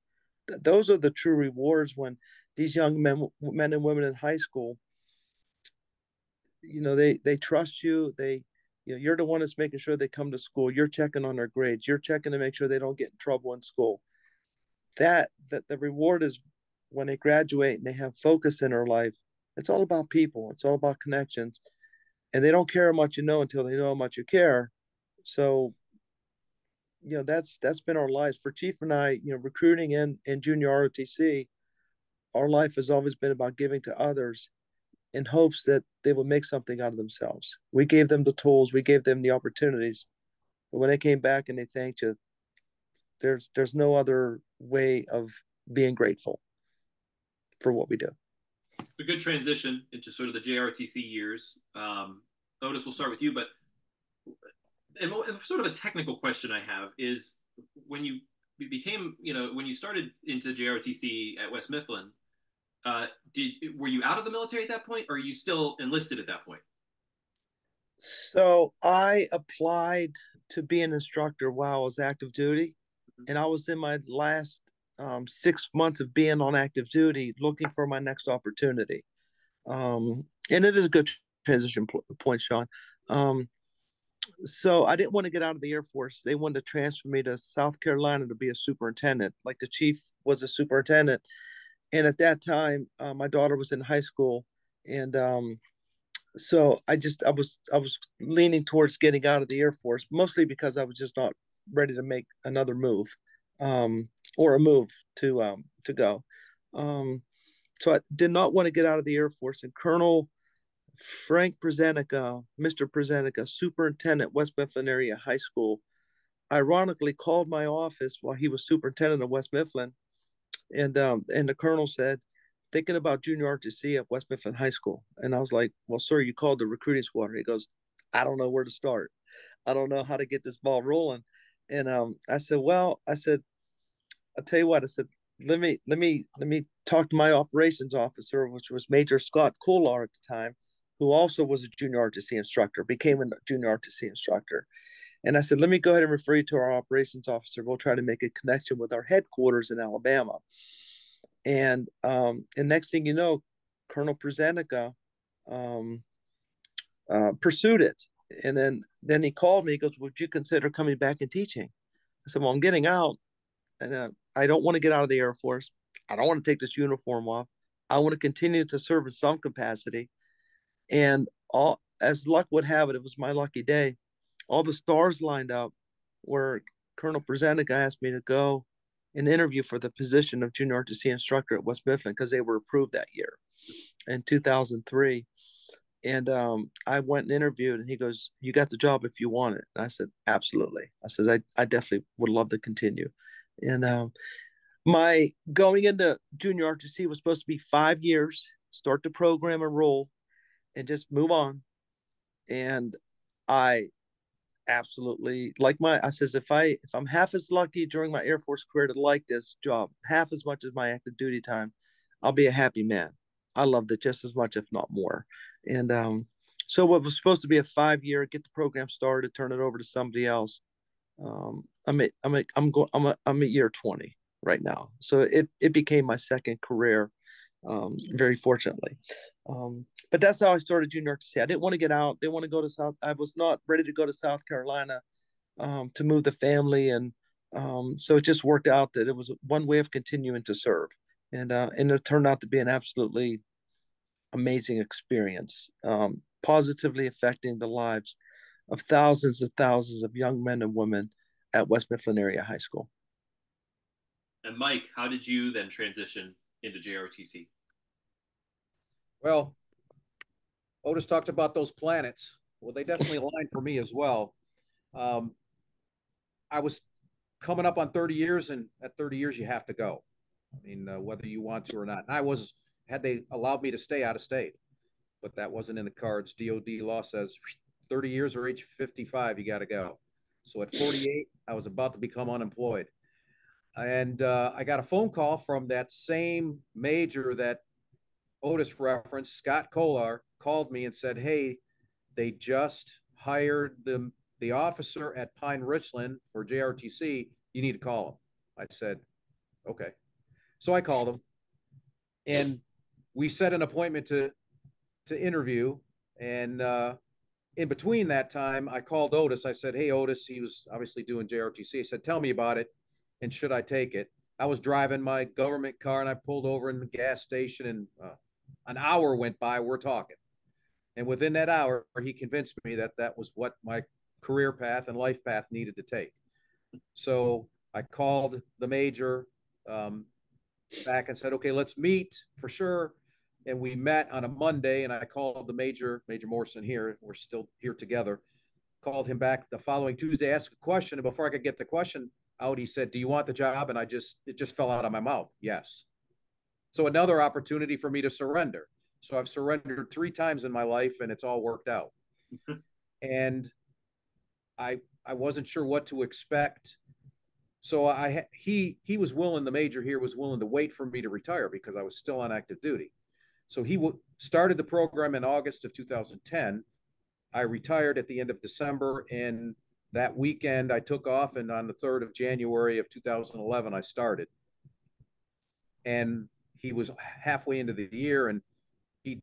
Those are the true rewards when these young men and women in high school, they trust you. You're the one that's making sure they come to school. You're checking on their grades. You're checking to make sure they don't get in trouble in school. That the reward is when they graduate and they have focus in their life. It's all about people. It's all about connections, and they don't care how much you know until they know how much you care. So, that's been our lives for Chief and I. Recruiting in junior ROTC, our life has always been about giving to others in hopes that they will make something out of themselves. We gave them the tools, we gave them the opportunities, but when they came back and they thanked you, there's no other way of being grateful for what we do. It's a good transition into sort of the JROTC years. Otis, we'll start with you, but and sort of a technical question I have is when you became, when you started into JROTC at West Mifflin, were you out of the military at that point, or are you still enlisted at that point? So I applied to be an instructor while I was active duty, and I was in my last 6 months of being on active duty, looking for my next opportunity. And it is a good transition point, Sean. So I didn't want to get out of the Air Force. They wanted to transfer me to South Carolina to be a superintendent, like the chief was a superintendent. And at that time, my daughter was in high school, and so I was leaning towards getting out of the Air Force, mostly because I was just not ready to make another move, or a move to go. So I did not want to get out of the Air Force. And Colonel Frank Prezenica, Mr. Prezenica, superintendent, West Mifflin Area High School, ironically called my office while he was superintendent of West Mifflin, and the colonel said, thinking about junior RTC at West Mifflin High School. And I was like, well, sir, you called the recruiting squad. He goes, I don't know where to start. I don't know how to get this ball rolling. And I said, I'll tell you what. I said, let me talk to my operations officer, which was Major Scott Kolar at the time, who also was a junior RTC instructor, became a junior RTC instructor. And I said, let me go ahead and refer you to our operations officer. We'll try to make a connection with our headquarters in Alabama. And next thing you know, Colonel Prezenica pursued it. And then he called me. He goes, would you consider coming back and teaching? I said, well, I'm getting out, and I don't want to get out of the Air Force. I don't want to take this uniform off. I want to continue to serve in some capacity. And as luck would have it, it was my lucky day. All the stars lined up where Colonel Prezenica asked me to go and interview for the position of junior RTC instructor at West Mifflin, because they were approved that year in 2003. And I went and interviewed, and he goes, you got the job if you want it. And I said, absolutely. I said, I definitely would love to continue. And my going into junior RTC was supposed to be 5 years, start the program, enroll, and just move on. And I absolutely I says, if I'm half as lucky during my Air Force career to like this job half as much as my active duty time, I'll be a happy man. I loved it just as much, if not more. And so what was supposed to be a 5 year, get the program started, turn it over to somebody else, I'm at year 20 right now. So it became my second career, very fortunately. But that's how I started JROTC. I didn't want to get out. Didn't want to go to South. I was not ready to go to South Carolina to move the family, and so it just worked out that it was one way of continuing to serve, and it turned out to be an absolutely amazing experience, positively affecting the lives of thousands and thousands of young men and women at West Mifflin Area High School. And Mike, how did you then transition into JROTC? Well, Otis talked about those planets. Well, they definitely aligned for me as well. Um, I was coming up on 30 years, and at 30 years, you have to go. I mean, whether you want to or not. And I was, had they allowed me to stay out of state, but that wasn't in the cards. DOD law says 30 years or age 55, you got to go. So at 48, I was about to become unemployed. And I got a phone call from that same major that Otis referenced, Scott Kolar, called me and said, "Hey, they just hired the officer at Pine Richland for JROTC. You need to call him." I said, "Okay." So I called him, and we set an appointment to interview. And in between that time, I called Otis. I said, "Hey, Otis," he was obviously doing JROTC. He said, "Tell me about it, and should I take it?" I was driving my government car, and I pulled over in the gas station, and an hour went by. We're talking. And within that hour, he convinced me that that was what my career path and life path needed to take. So I called the major back and said, "Okay, let's meet for sure." And we met on a Monday, and I called the Major Morrison here. We're still here together. Called him back the following Tuesday, asked a question. And before I could get the question out, he said, "Do you want the job?" And it just fell out of my mouth. Yes. So another opportunity for me to surrender. So I've surrendered 3 times in my life, and it's all worked out. And I wasn't sure what to expect. So he was willing, the major here was willing to wait for me to retire because I was still on active duty. So he started the program in August of 2010. I retired at the end of December, and that weekend I took off, and on the 3rd of January of 2011 I started. And he was halfway into the year, and he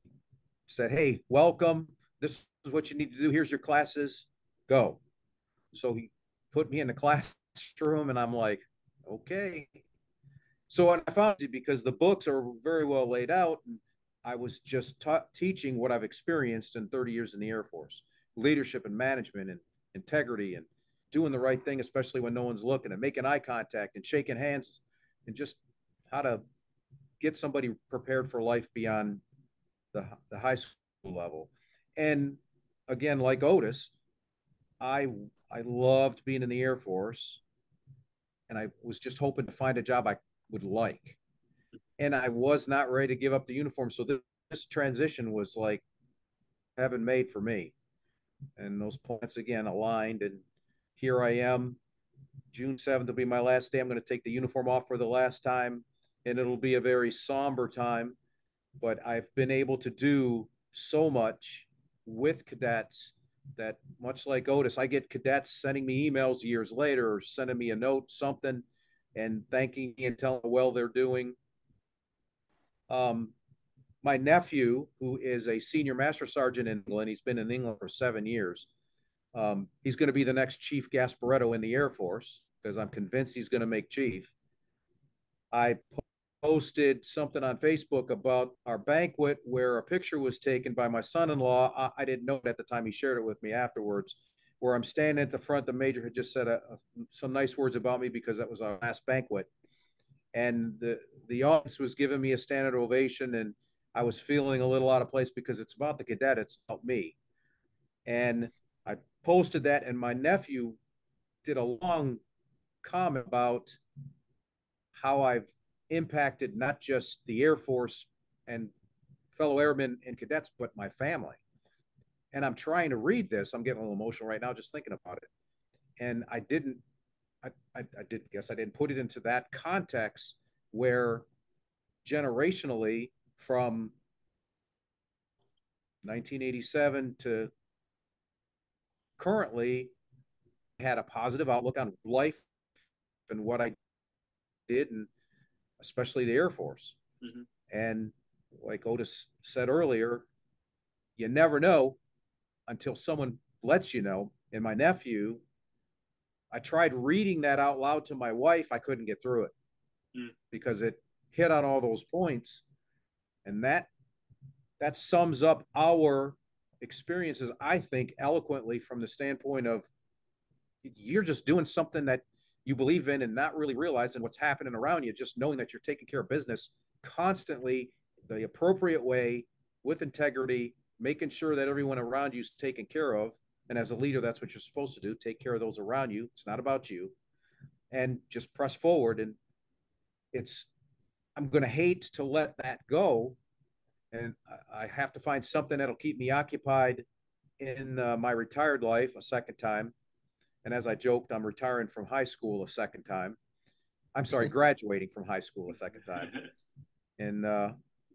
said, "Hey, welcome. This is what you need to do. Here's your classes. Go." So he put me in the classroom, and I'm like, okay. So what I found, because the books are very well laid out, and I was just teaching what I've experienced in 30 years in the Air Force: leadership and management and integrity and doing the right thing, especially when no one's looking, and making eye contact and shaking hands, and just how to get somebody prepared for life beyond the high school level. And again, like Otis, I I loved being in the Air Force, and I was just hoping to find a job I would like. And I was not ready to give up the uniform. So this transition was like heaven made for me. And those planets again aligned. And here I am. June 7th will be my last day. I'm going to take the uniform off for the last time. And it'll be a very somber time. But I've been able to do so much with cadets that, much like Otis, I get cadets sending me emails years later or sending me a note, something, and thanking me and telling how well they're doing. My nephew, who is a senior master sergeant in England, he's been in England for 7 years. He's going to be the next Chief Gasparetto in the Air Force because I'm convinced he's going to make chief. I posted something on Facebook about our banquet where a picture was taken by my son-in-law. I didn't know it at the time. He shared it with me afterwards, where I'm standing at the front. The major had just said some nice words about me because that was our last banquet. And the audience was giving me a standing ovation, and I was feeling a little out of place because it's about the cadet. It's about me. And I posted that, and my nephew did a long comment about how I've impacted not just the Air Force and fellow airmen and cadets, but my family. And I'm trying to read this. I'm getting a little emotional right now just thinking about it. And I didn't put it into that context where generationally from 1987 to currently, had a positive outlook on life and what I did, and especially the Air Force. Mm-hmm. And like Otis said earlier, you never know until someone lets you know. And my nephew, I tried reading that out loud to my wife. I couldn't get through it because it hit on all those points. And that sums up our experiences, I think, eloquently from the standpoint of you're just doing something that you believe in and not really realizing what's happening around you, just knowing that you're taking care of business constantly the appropriate way with integrity, making sure that everyone around you is taken care of. And as a leader, that's what you're supposed to do. Take care of those around you. It's not about you. And just press forward. And I'm going to hate to let that go. And I have to find something that'll keep me occupied in my retired life a second time. And as I joked, I'm retiring from high school a second time. I'm sorry, graduating from high school a second time. And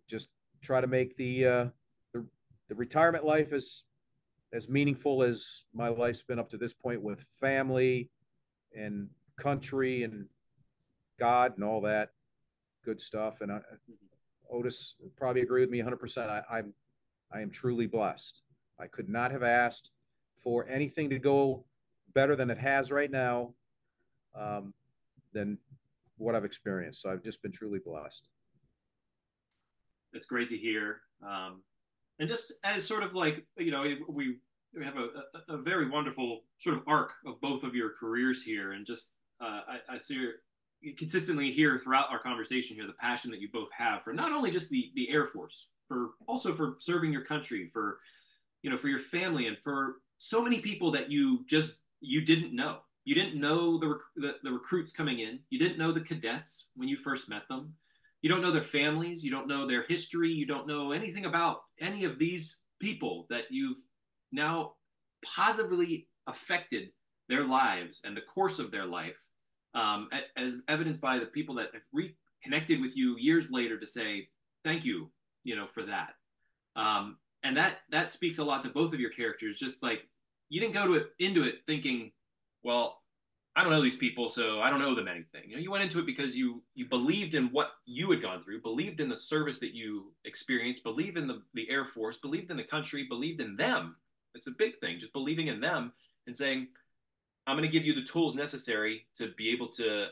just try to make the retirement life as meaningful as my life's been up to this point, with family and country and God and all that good stuff. And Otis would probably agree with me 100%. I am truly blessed. I could not have asked for anything to go better than it has right now, than what I've experienced. So I've just been truly blessed. That's great to hear. And just as sort of like, we have a very wonderful sort of arc of both of your careers here. And just, I see you consistently hear throughout our conversation here, the passion that you both have for not only just the Air Force, for also for serving your country, for your family, and for so many people that you didn't know. You didn't know the recruits coming in. You didn't know the cadets when you first met them. You don't know their families. You don't know their history. You don't know anything about any of these people that you've now positively affected their lives and the course of their life, as evidenced by the people that have reconnected with you years later to say thank you, for that. And that speaks a lot to both of your characters. Just like, you didn't go into it thinking, well, I don't know these people, so I don't know them anything. You went into it because you believed in what you had gone through, believed in the service that you experienced, believed in the Air Force, believed in the country, believed in them. It's a big thing, just believing in them and saying, I'm going to give you the tools necessary to be able to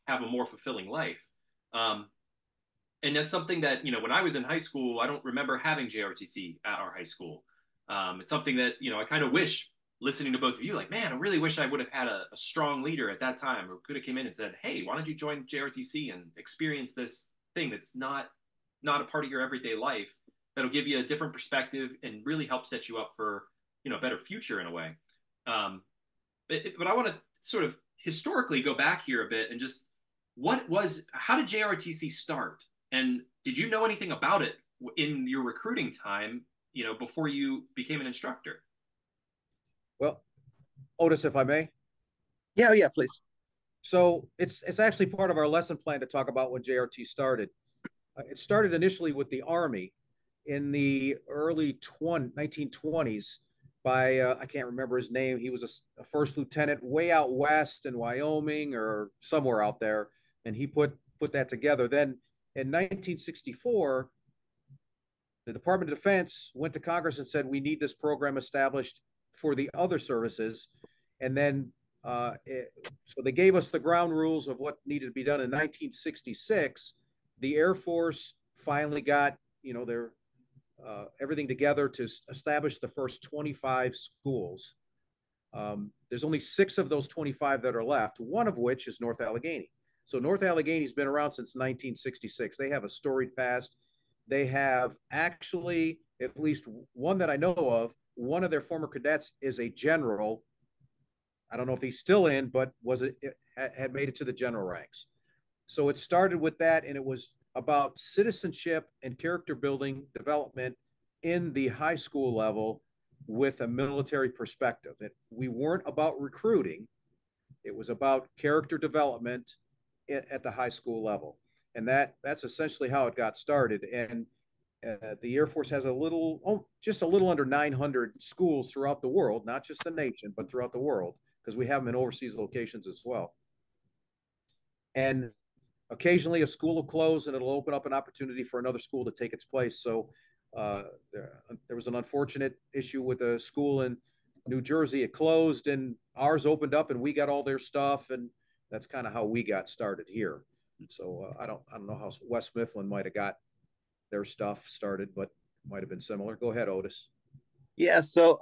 have a more fulfilling life. And that's something that, when I was in high school, I don't remember having JROTC at our high school. It's something that, I kind of wish, listening to both of you, like, man, I really wish I would have had a strong leader at that time who could have came in and said, hey, why don't you join JROTC and experience this thing that's not a part of your everyday life, that'll give you a different perspective and really help set you up for, a better future in a way. But I want to sort of historically go back here a bit and just, how did JROTC start? And did you know anything about it in your recruiting time, before you became an instructor? Well, Otis, if I may. Yeah, please. So it's actually part of our lesson plan to talk about when JRT started. It started initially with the Army in the early 1920s by, I can't remember his name. He was a first lieutenant way out west in Wyoming or somewhere out there. And he put that together. Then in 1964, the Department of Defense went to Congress and said, we need this program established for the other services. And then, so they gave us the ground rules of what needed to be done in 1966. The Air Force finally got, their everything together to establish the first 25 schools. There's only 6 of those 25 that are left, one of which is North Allegheny. So North Allegheny's been around since 1966. They have a storied past. They have actually, at least one that I know of, one of their former cadets is a general. I don't know if he's still in, but had made it to the general ranks. So it started with that, and it was about citizenship and character building development in the high school level with a military perspective. We weren't about recruiting. It was about character development at the high school level. And that's essentially how it got started. And the Air Force has just a little under 900 schools throughout the world, not just the nation, but throughout the world. because we have them in overseas locations as well. And occasionally a school will close and it'll open up an opportunity for another school to take its place. So there was an unfortunate issue with a school in New Jersey. It closed and ours opened up and we got all their stuff. And that's kind of how we got started here. So I don't know how West Mifflin might have got their stuff started, but it might have been similar. Go ahead, Otis. Yeah. So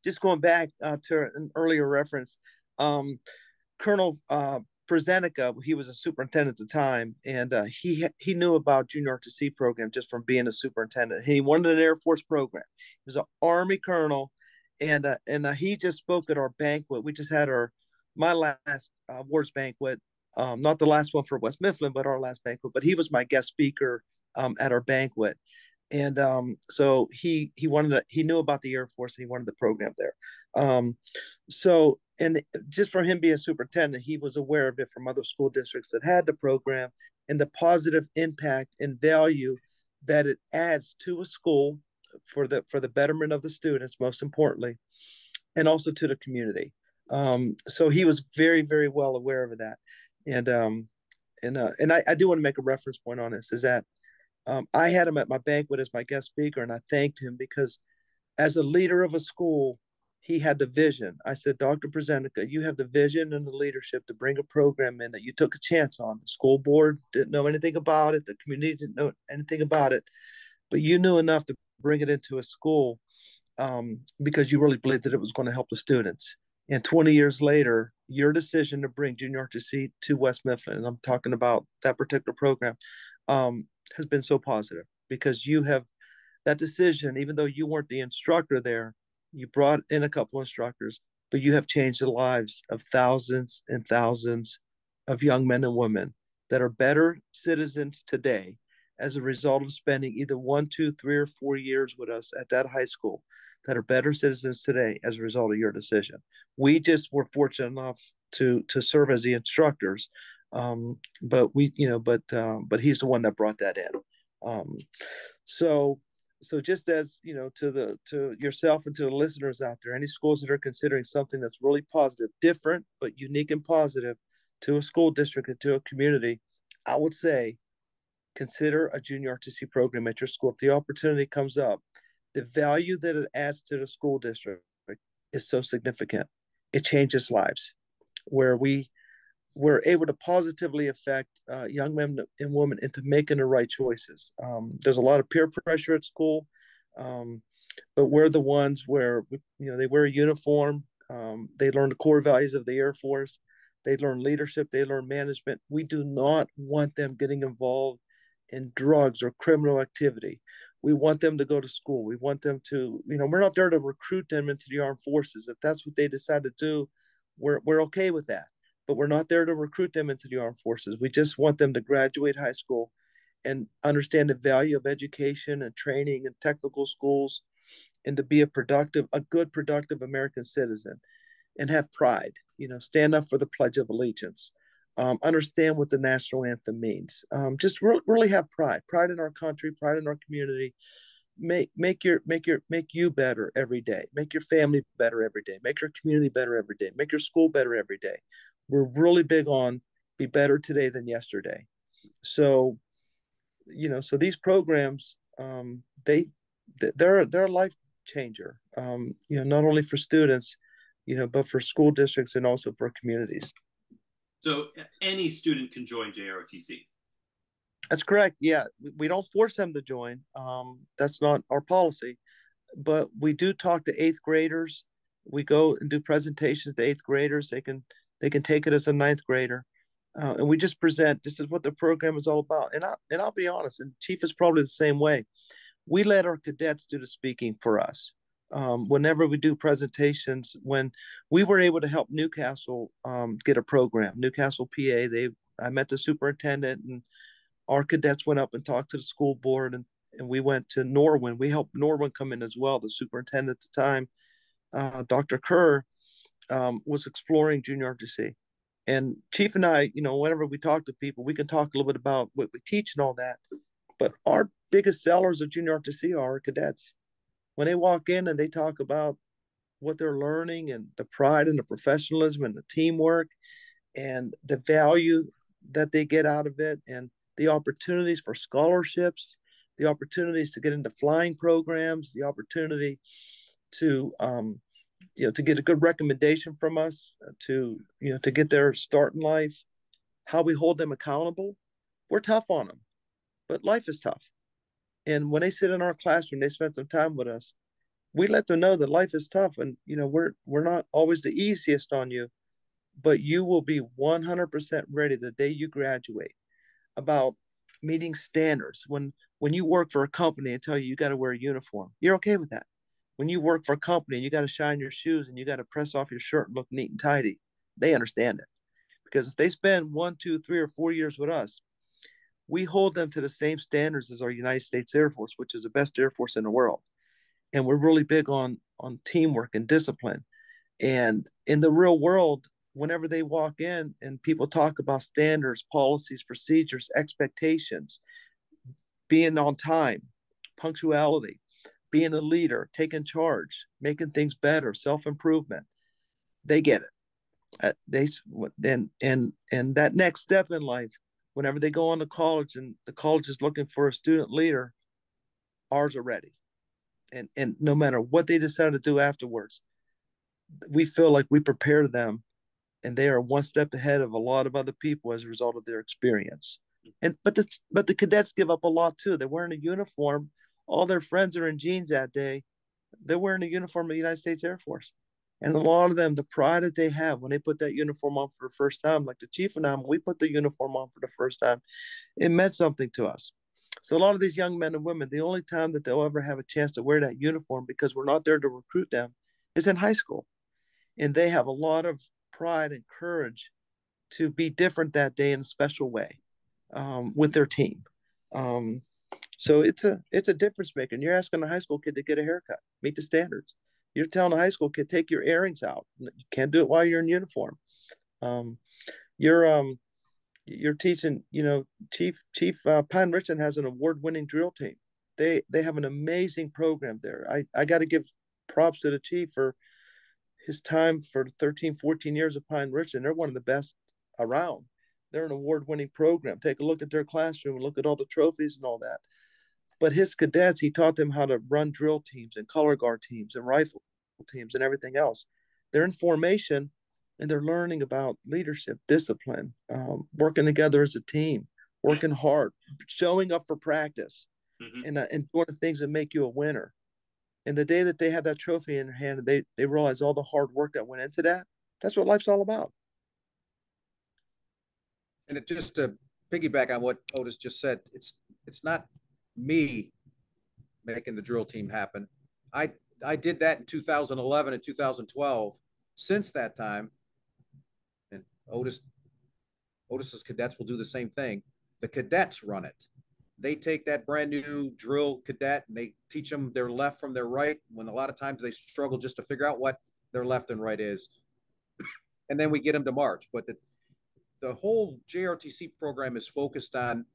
just going back to an earlier reference, Colonel Presenica, he was a superintendent at the time, and he knew about JROTC program just from being a superintendent. He wanted an Air Force program. He was an Army colonel, and he just spoke at our banquet. We just had my last awards banquet, not the last one for West Mifflin, but our last banquet. But he was my guest speaker at our banquet, and so he knew about the Air Force and he wanted the program there. So and just for him being a superintendent, he was aware of it from other school districts that had the program and the positive impact and value that it adds to a school for the betterment of the students, most importantly, and also to the community. So he was very, very well aware of that. And I do want to make a reference point on this, is that I had him at my banquet as my guest speaker, and I thanked him because as a leader of a school, he had the vision. I said, Dr. Presenica, you have the vision and the leadership to bring a program in that you took a chance on. The school board didn't know anything about it. The community didn't know anything about it, but you knew enough to bring it into a school because you really believed that it was going to help the students. And 20 years later, your decision to bring JROTC to West Mifflin, and I'm talking about that particular program, has been so positive because you have that decision, even though you weren't the instructor there, you brought in a couple instructors, but you have changed the lives of thousands and thousands of young men and women that are better citizens today as a result of spending either 1, 2, 3, or 4 years with us at that high school, that are better citizens today as a result of your decision. We just were fortunate enough to serve as the instructors, but he's the one that brought that in. So just as to yourself and to the listeners out there, any schools that are considering something that's really positive, different but unique and positive to a school district and to a community, I would say consider a JROTC program at your school. If the opportunity comes up, the value that it adds to the school district is so significant. It changes lives, where we're able to positively affect young men and women into making the right choices. There's a lot of peer pressure at school, but we're the ones where they wear a uniform. They learn the core values of the Air Force. They learn leadership. They learn management. We do not want them getting involved in drugs or criminal activity. We want them to go to school. We want them to, we're not there to recruit them into the armed forces. If that's what they decide to do, we're okay with that. But we're not there to recruit them into the armed forces. We just want them to graduate high school and understand the value of education and training and technical schools, and to be a good, productive American citizen and have pride, stand up for the Pledge of Allegiance, understand what the national anthem means. Just really have pride in our country, pride in our community. Make you better every day. Make your family better every day. Make your community better every day. Make your school better every day. We're really big on be better today than yesterday. So, so these programs, they're a life changer. Not only for students, but for school districts and also for communities. So any student can join JROTC. That's correct. Yeah, we don't force them to join. That's not our policy, but we do talk to 8th graders. We go and do presentations to 8th graders. They can take it as a 9th grader, and we just present. This is what the program is all about. And I'll be honest, and Chief is probably the same way. We let our cadets do the speaking for us. Whenever we do presentations, when we were able to help Newcastle get a program, Newcastle, PA, I met the superintendent, and our cadets went up and talked to the school board, and we went to Norwin. We helped Norwin come in as well. The superintendent at the time, Dr. Kerr, was exploring JROTC. And Chief and I, whenever we talk to people, we can talk a little bit about what we teach and all that. But our biggest sellers of JROTC are our cadets. When they walk in and they talk about what they're learning and the pride and the professionalism and the teamwork and the value that they get out of it and the opportunities for scholarships, the opportunities to get into flying programs, the opportunity to to get a good recommendation from us, to get their start in life, how we hold them accountable. We're tough on them, but life is tough. And when they sit in our classroom, they spend some time with us. We let them know that life is tough, and we're not always the easiest on you, but you will be 100% ready the day you graduate. About meeting standards. When you work for a company and tell you you got to wear a uniform, you're okay with that. When you work for a company and you got to shine your shoes and you got to press off your shirt and look neat and tidy, they understand it. Because if they spend 1, 2, 3, or 4 years with us, we hold them to the same standards as our United States Air Force, which is the best Air Force in the world. And we're really big on teamwork and discipline. And in the real world, whenever they walk in and people talk about standards, policies, procedures, expectations, being on time, punctuality, being a leader, taking charge, making things better, self-improvement, they get it. And that next step in life, whenever they go on to college and the college is looking for a student leader, ours are ready. And no matter what they decide to do afterwards, we feel like we prepare them, and they are one step ahead of a lot of other people as a result of their experience. But the cadets give up a lot too. They're wearing a uniform. All their friends are in jeans that day. They're wearing a uniform of the United States Air Force. And a lot of them, the pride that they have when they put that uniform on for the first time, like the chief and I, when we put the uniform on for the first time, it meant something to us. So a lot of these young men and women, the only time that they'll ever have a chance to wear that uniform, because we're not there to recruit them, is in high school. And they have a lot of pride and courage to be different that day in a special way with their team. So it's a difference maker. And you're asking a high school kid to get a haircut, meet the standards. You're telling a high school kid, take your earrings out. You can't do it while you're in uniform. You're teaching, Chief Pine Richland has an award-winning drill team. They have an amazing program there. I got to give props to the chief for his time for 13, 14 years of Pine Richland. They're one of the best around. They're an award-winning program. Take a look at their classroom and look at all the trophies and all that. But his cadets, he taught them how to run drill teams and color guard teams and rifle teams and everything else. They're in formation, and they're learning about leadership, discipline, working together as a team, working hard, showing up for practice, and doing the things that make you a winner. And the day that they have that trophy in their hand, and they realize all the hard work that went into that, that's what life's all about. And it just to piggyback on what Otis just said, it's not me making the drill team happen. I did that in 2011 and 2012. Since that time, and Otis's cadets will do the same thing. The cadets run it. They take that brand new drill cadet and they teach them their left from their right, when a lot of times they struggle just to figure out what their left and right is. And then we get them to march. But the whole JROTC program is focused on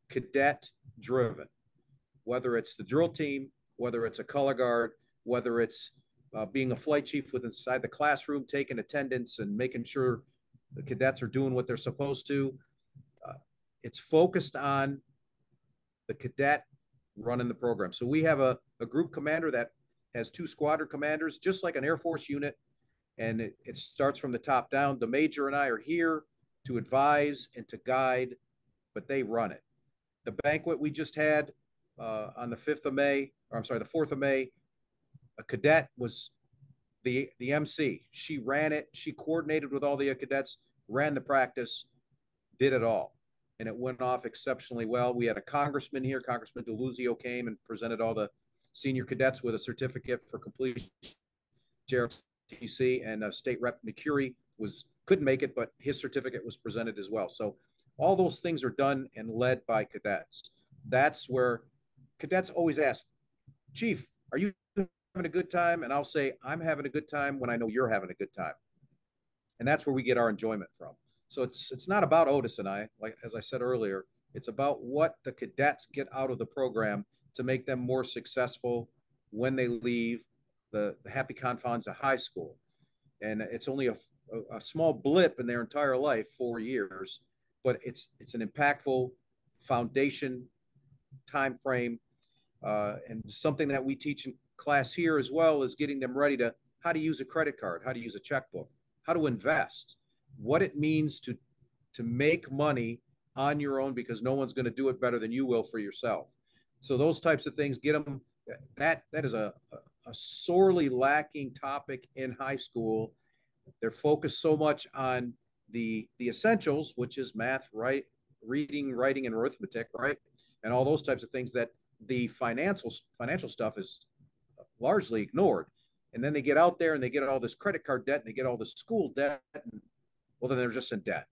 cadet driven, whether it's the drill team, whether it's a color guard, whether it's being a flight chief with inside the classroom, taking attendance and making sure the cadets are doing what they're supposed to. It's focused on the cadet running the program. So we have a group commander that has 2 squadron commanders, just like an Air Force unit. And it starts from the top down. The major and I are here to advise and to guide, but they run it. The banquet we just had on the 5th of May, or I'm sorry, the 4th of May, a cadet was the MC. She ran it. She coordinated with all the cadets, ran the practice, did it all. And it went off exceptionally well. We had a congressman here. Congressman DeLuzio came and presented all the senior cadets with a certificate for completion. JROTC and State Rep McCurry couldn't make it, but his certificate was presented as well. So all those things are done and led by cadets. That's where cadets always ask, Chief, are you having a good time? And I'll say, I'm having a good time when I know you're having a good time. And that's where we get our enjoyment from. So it's not about Otis and I, like as I said earlier, it's about what the cadets get out of the program to make them more successful when they leave the happy confines of high school. And it's only a small blip in their entire life, 4 years, but it's an impactful foundation time frame, and something that we teach in class here as well is getting them ready to how to use a credit card, how to use a checkbook, how to invest, what it means to make money on your own, because no one's going to do it better than you will for yourself. So those types of things, get them. That is a sorely lacking topic in high school. They're focused so much on the essentials, which is math, right, reading, writing, and arithmetic, right, and all those types of things, that the financial stuff is largely ignored. And then they get out there and they get all this credit card debt and they get all this school debt, and, well, then they're just in debt.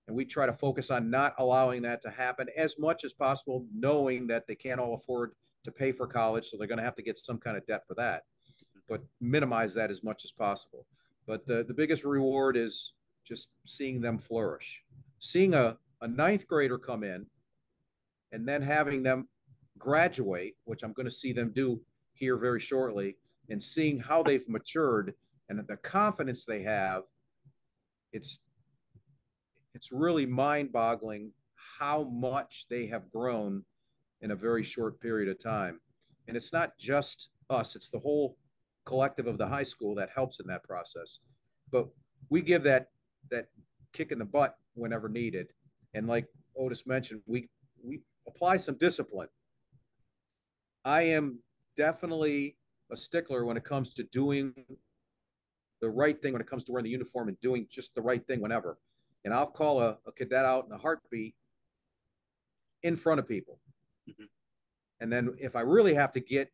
And we try to focus on not allowing that to happen as much as possible, knowing that they can't all afford to pay for college, so they're going to have to get some kind of debt for that, but minimize that as much as possible. But the biggest reward is just seeing them flourish, seeing a ninth grader come in and then having them graduate, which I'm going to see them do here very shortly, and seeing how they've matured and the confidence they have. It's really mind-boggling how much they have grown in a very short period of time. And it's not just us, it's the whole collective of the high school that helps in that process. But we give that kick in the butt whenever needed. And like Otis mentioned, we apply some discipline. I am definitely a stickler when it comes to doing the right thing, when it comes to wearing the uniform and doing just the right thing whenever. And I'll call a cadet out in a heartbeat in front of people. Mm-hmm. And then if I really have to get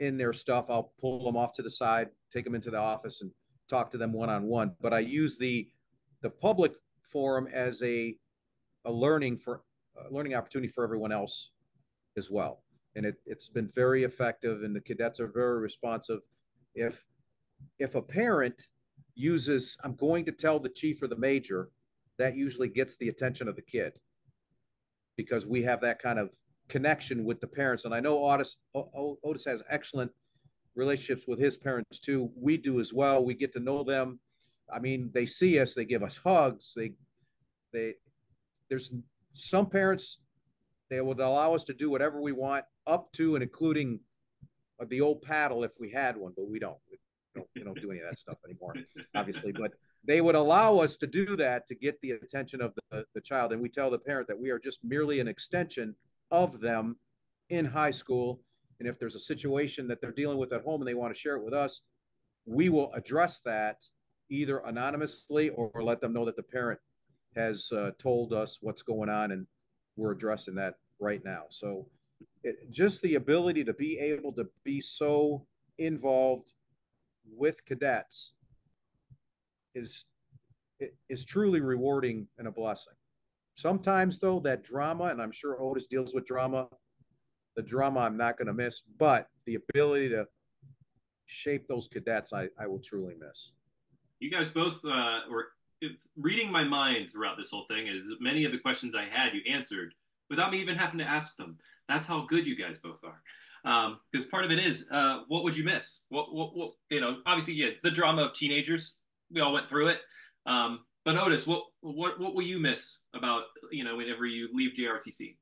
in their stuff, I'll pull them off to the side, take them into the office and talk to them one-on-one. But I use the public forum as a learning opportunity for everyone else as well. And it's been very effective, and the cadets are very responsive. If a parent uses, I'm going to tell the chief or the major, that usually gets the attention of the kid, because we have that kind of connection with the parents. And I know Otis has excellent relationships with his parents too. We do as well. We get to know them. I mean, they see us, they give us hugs. There's some parents, they would allow us to do whatever we want, up to and including the old paddle if we had one, but we don't do any of that stuff anymore, obviously. But they would allow us to do that to get the attention of the child. And we tell the parent that we are just merely an extension of them in high school. And if there's a situation that they're dealing with at home and they want to share it with us, we will address that either anonymously or let them know that the parent has told us what's going on, and we're addressing that right now. So just the ability to be able to be so involved with cadets is truly rewarding and a blessing. Sometimes though, that drama, and I'm sure Otis deals with drama, the drama I'm not going to miss, but the ability to shape those cadets, I will truly miss. You guys both were reading my mind throughout this whole thing, as many of the questions I had, you answered without me even having to ask them. That's how good you guys both are. Because part of it is, what would you miss? What obviously, yeah, the drama of teenagers, we all went through it. But Otis, what will you miss about, whenever you leave JROTC?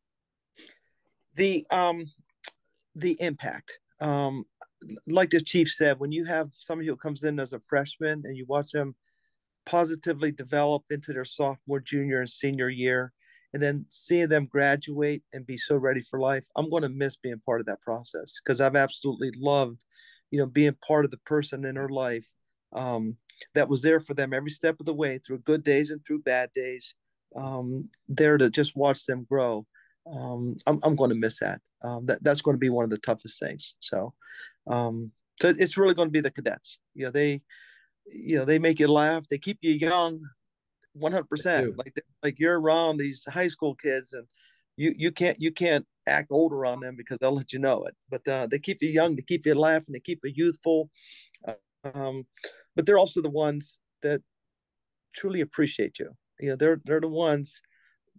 The impact. Like the chief said, when you have somebody who comes in as a freshman and you watch them positively develop into their sophomore, junior, and senior year, and then seeing them graduate and be so ready for life, I'm going to miss being part of that process, because I've absolutely loved, being part of the person in her life that was there for them every step of the way, through good days and through bad days, there to just watch them grow. I'm going to miss that. That's going to be one of the toughest things. So it's really going to be the cadets. They make you laugh. They keep you young, 100%. Like you're around these high school kids, and you can't act older on them because they'll let you know it. But they keep you young, they keep you laughing, they keep you youthful. But they're also the ones that truly appreciate you. They're the ones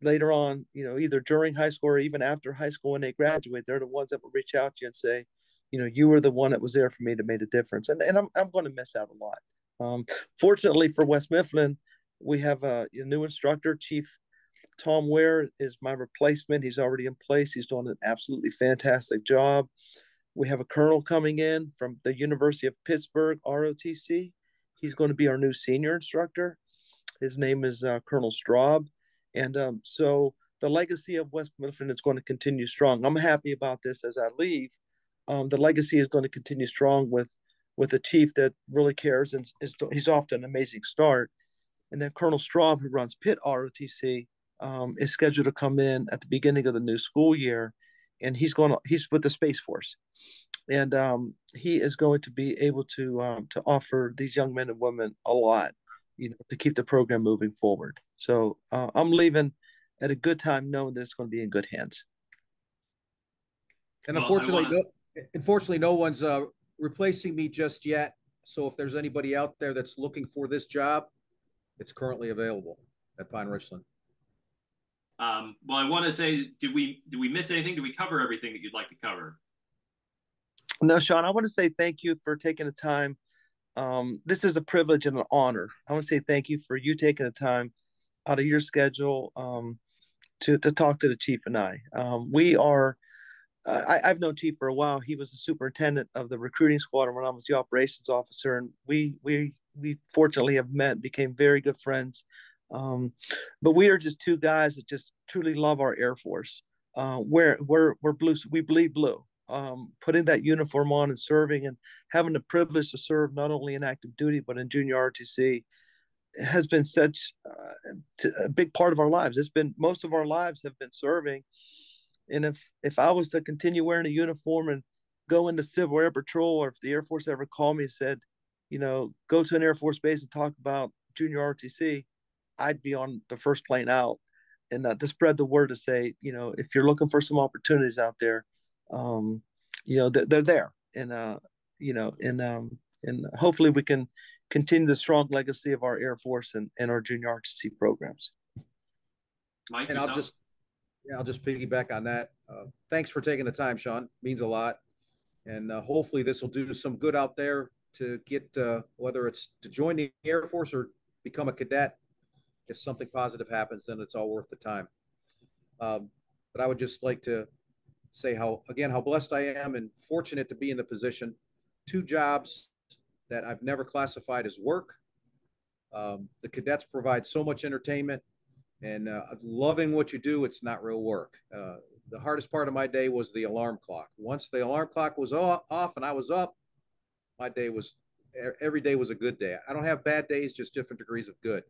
later on, either during high school or even after high school when they graduate, they're the ones that will reach out to you and say, you were the one that was there for me to make a difference. And I'm going to miss out a lot. Fortunately for West Mifflin, we have a new instructor. Chief Tom Ware is my replacement. He's already in place. He's doing an absolutely fantastic job. We have a colonel coming in from the University of Pittsburgh, ROTC. He's going to be our new senior instructor. His name is Colonel Straub. And so the legacy of West Mifflin is going to continue strong. I'm happy about this as I leave. The legacy is going to continue strong with a chief that really cares, and he's off to an amazing start. And then Colonel Straub, who runs Pitt ROTC, is scheduled to come in at the beginning of the new school year, and he's with the Space Force, and he is going to be able to offer these young men and women a lot, to keep the program moving forward. So I'm leaving at a good time, knowing that it's going to be in good hands. And unfortunately, no one's replacing me just yet. So if there's anybody out there that's looking for this job, it's currently available at Pine Richland. Well, I want to say, did we miss anything? Did we cover everything that you'd like to cover? No, Sean, I want to say thank you for taking the time. This is a privilege and an honor. I want to say thank you for you taking the time out of your schedule to talk to the chief and I. I've known Chief for a while. He was the superintendent of the recruiting squadron when I was the operations officer, and we fortunately have met, became very good friends. But we are just two guys that just truly love our Air Force. We're blue. We bleed blue. Putting that uniform on and serving and having the privilege to serve not only in active duty but in junior RTC has been such a big part of our lives. Most of our lives have been serving. And if I was to continue wearing a uniform and go into Civil Air Patrol, or if the Air Force ever called me and said, go to an Air Force base and talk about junior RTC, I'd be on the first plane out, and to spread the word to say, if you're looking for some opportunities out there, they're there, and and hopefully we can continue the strong legacy of our Air Force and our junior RTC programs. Mike, and I'll just piggyback on that. Thanks for taking the time, Sean. Means a lot. And hopefully this will do some good out there to get, whether it's to join the Air Force or become a cadet. If something positive happens, then it's all worth the time. But I would just like to say how blessed I am and fortunate to be in the position. 2 jobs that I've never classified as work. The cadets provide so much entertainment. And loving what you do, it's not real work. The hardest part of my day was the alarm clock. Once the alarm clock was off and I was up, every day was a good day. I don't have bad days, just different degrees of good.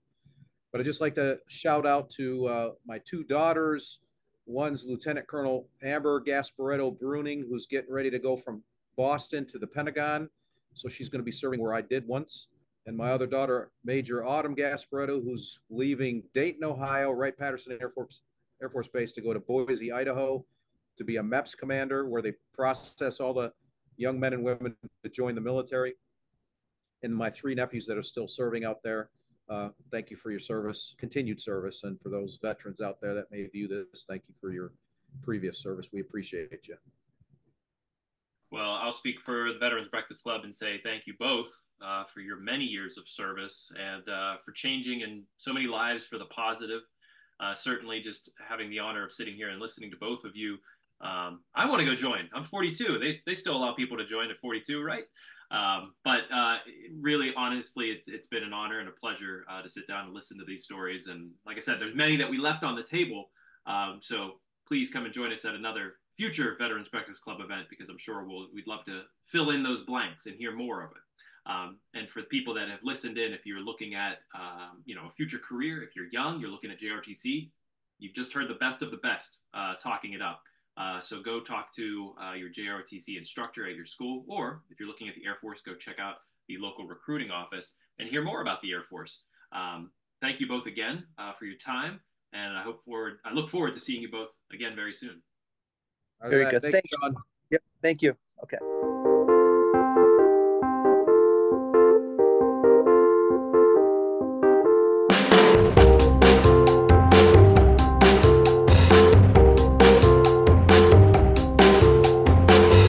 But I'd just like to shout out to my 2 daughters. One's Lieutenant Colonel Amber Gasparetto Bruning, who's getting ready to go from Boston to the Pentagon. So she's going to be serving where I did once. And my other daughter, Major Autumn Gasparetto, who's leaving Dayton, Ohio, Wright-Patterson Air Force Base to go to Boise, Idaho, to be a MEPS commander, where they process all the young men and women to join the military. And my 3 nephews that are still serving out there, thank you for your service, continued service. And for those veterans out there that may view this, thank you for your previous service. We appreciate you. Well, I'll speak for the Veterans Breakfast Club and say thank you both for your many years of service and for changing in so many lives for the positive. Certainly just having the honor of sitting here and listening to both of you. I want to go join. I'm 42. They still allow people to join at 42, right? But really, honestly, it's been an honor and a pleasure to sit down and listen to these stories. And like I said, there's many that we left on the table. So please come and join us at another future Veterans Breakfast Club event, because I'm sure we'd love to fill in those blanks and hear more of it. And for the people that have listened in, if you're looking at a future career, if you're young, you're looking at JROTC, you've just heard the best of the best talking it up. So go talk to your JROTC instructor at your school, or if you're looking at the Air Force, go check out the local recruiting office and hear more about the Air Force. Thank you both again for your time, and I look forward to seeing you both again very soon. Very good. Thanks, Sean. Yep. Thank you. Okay.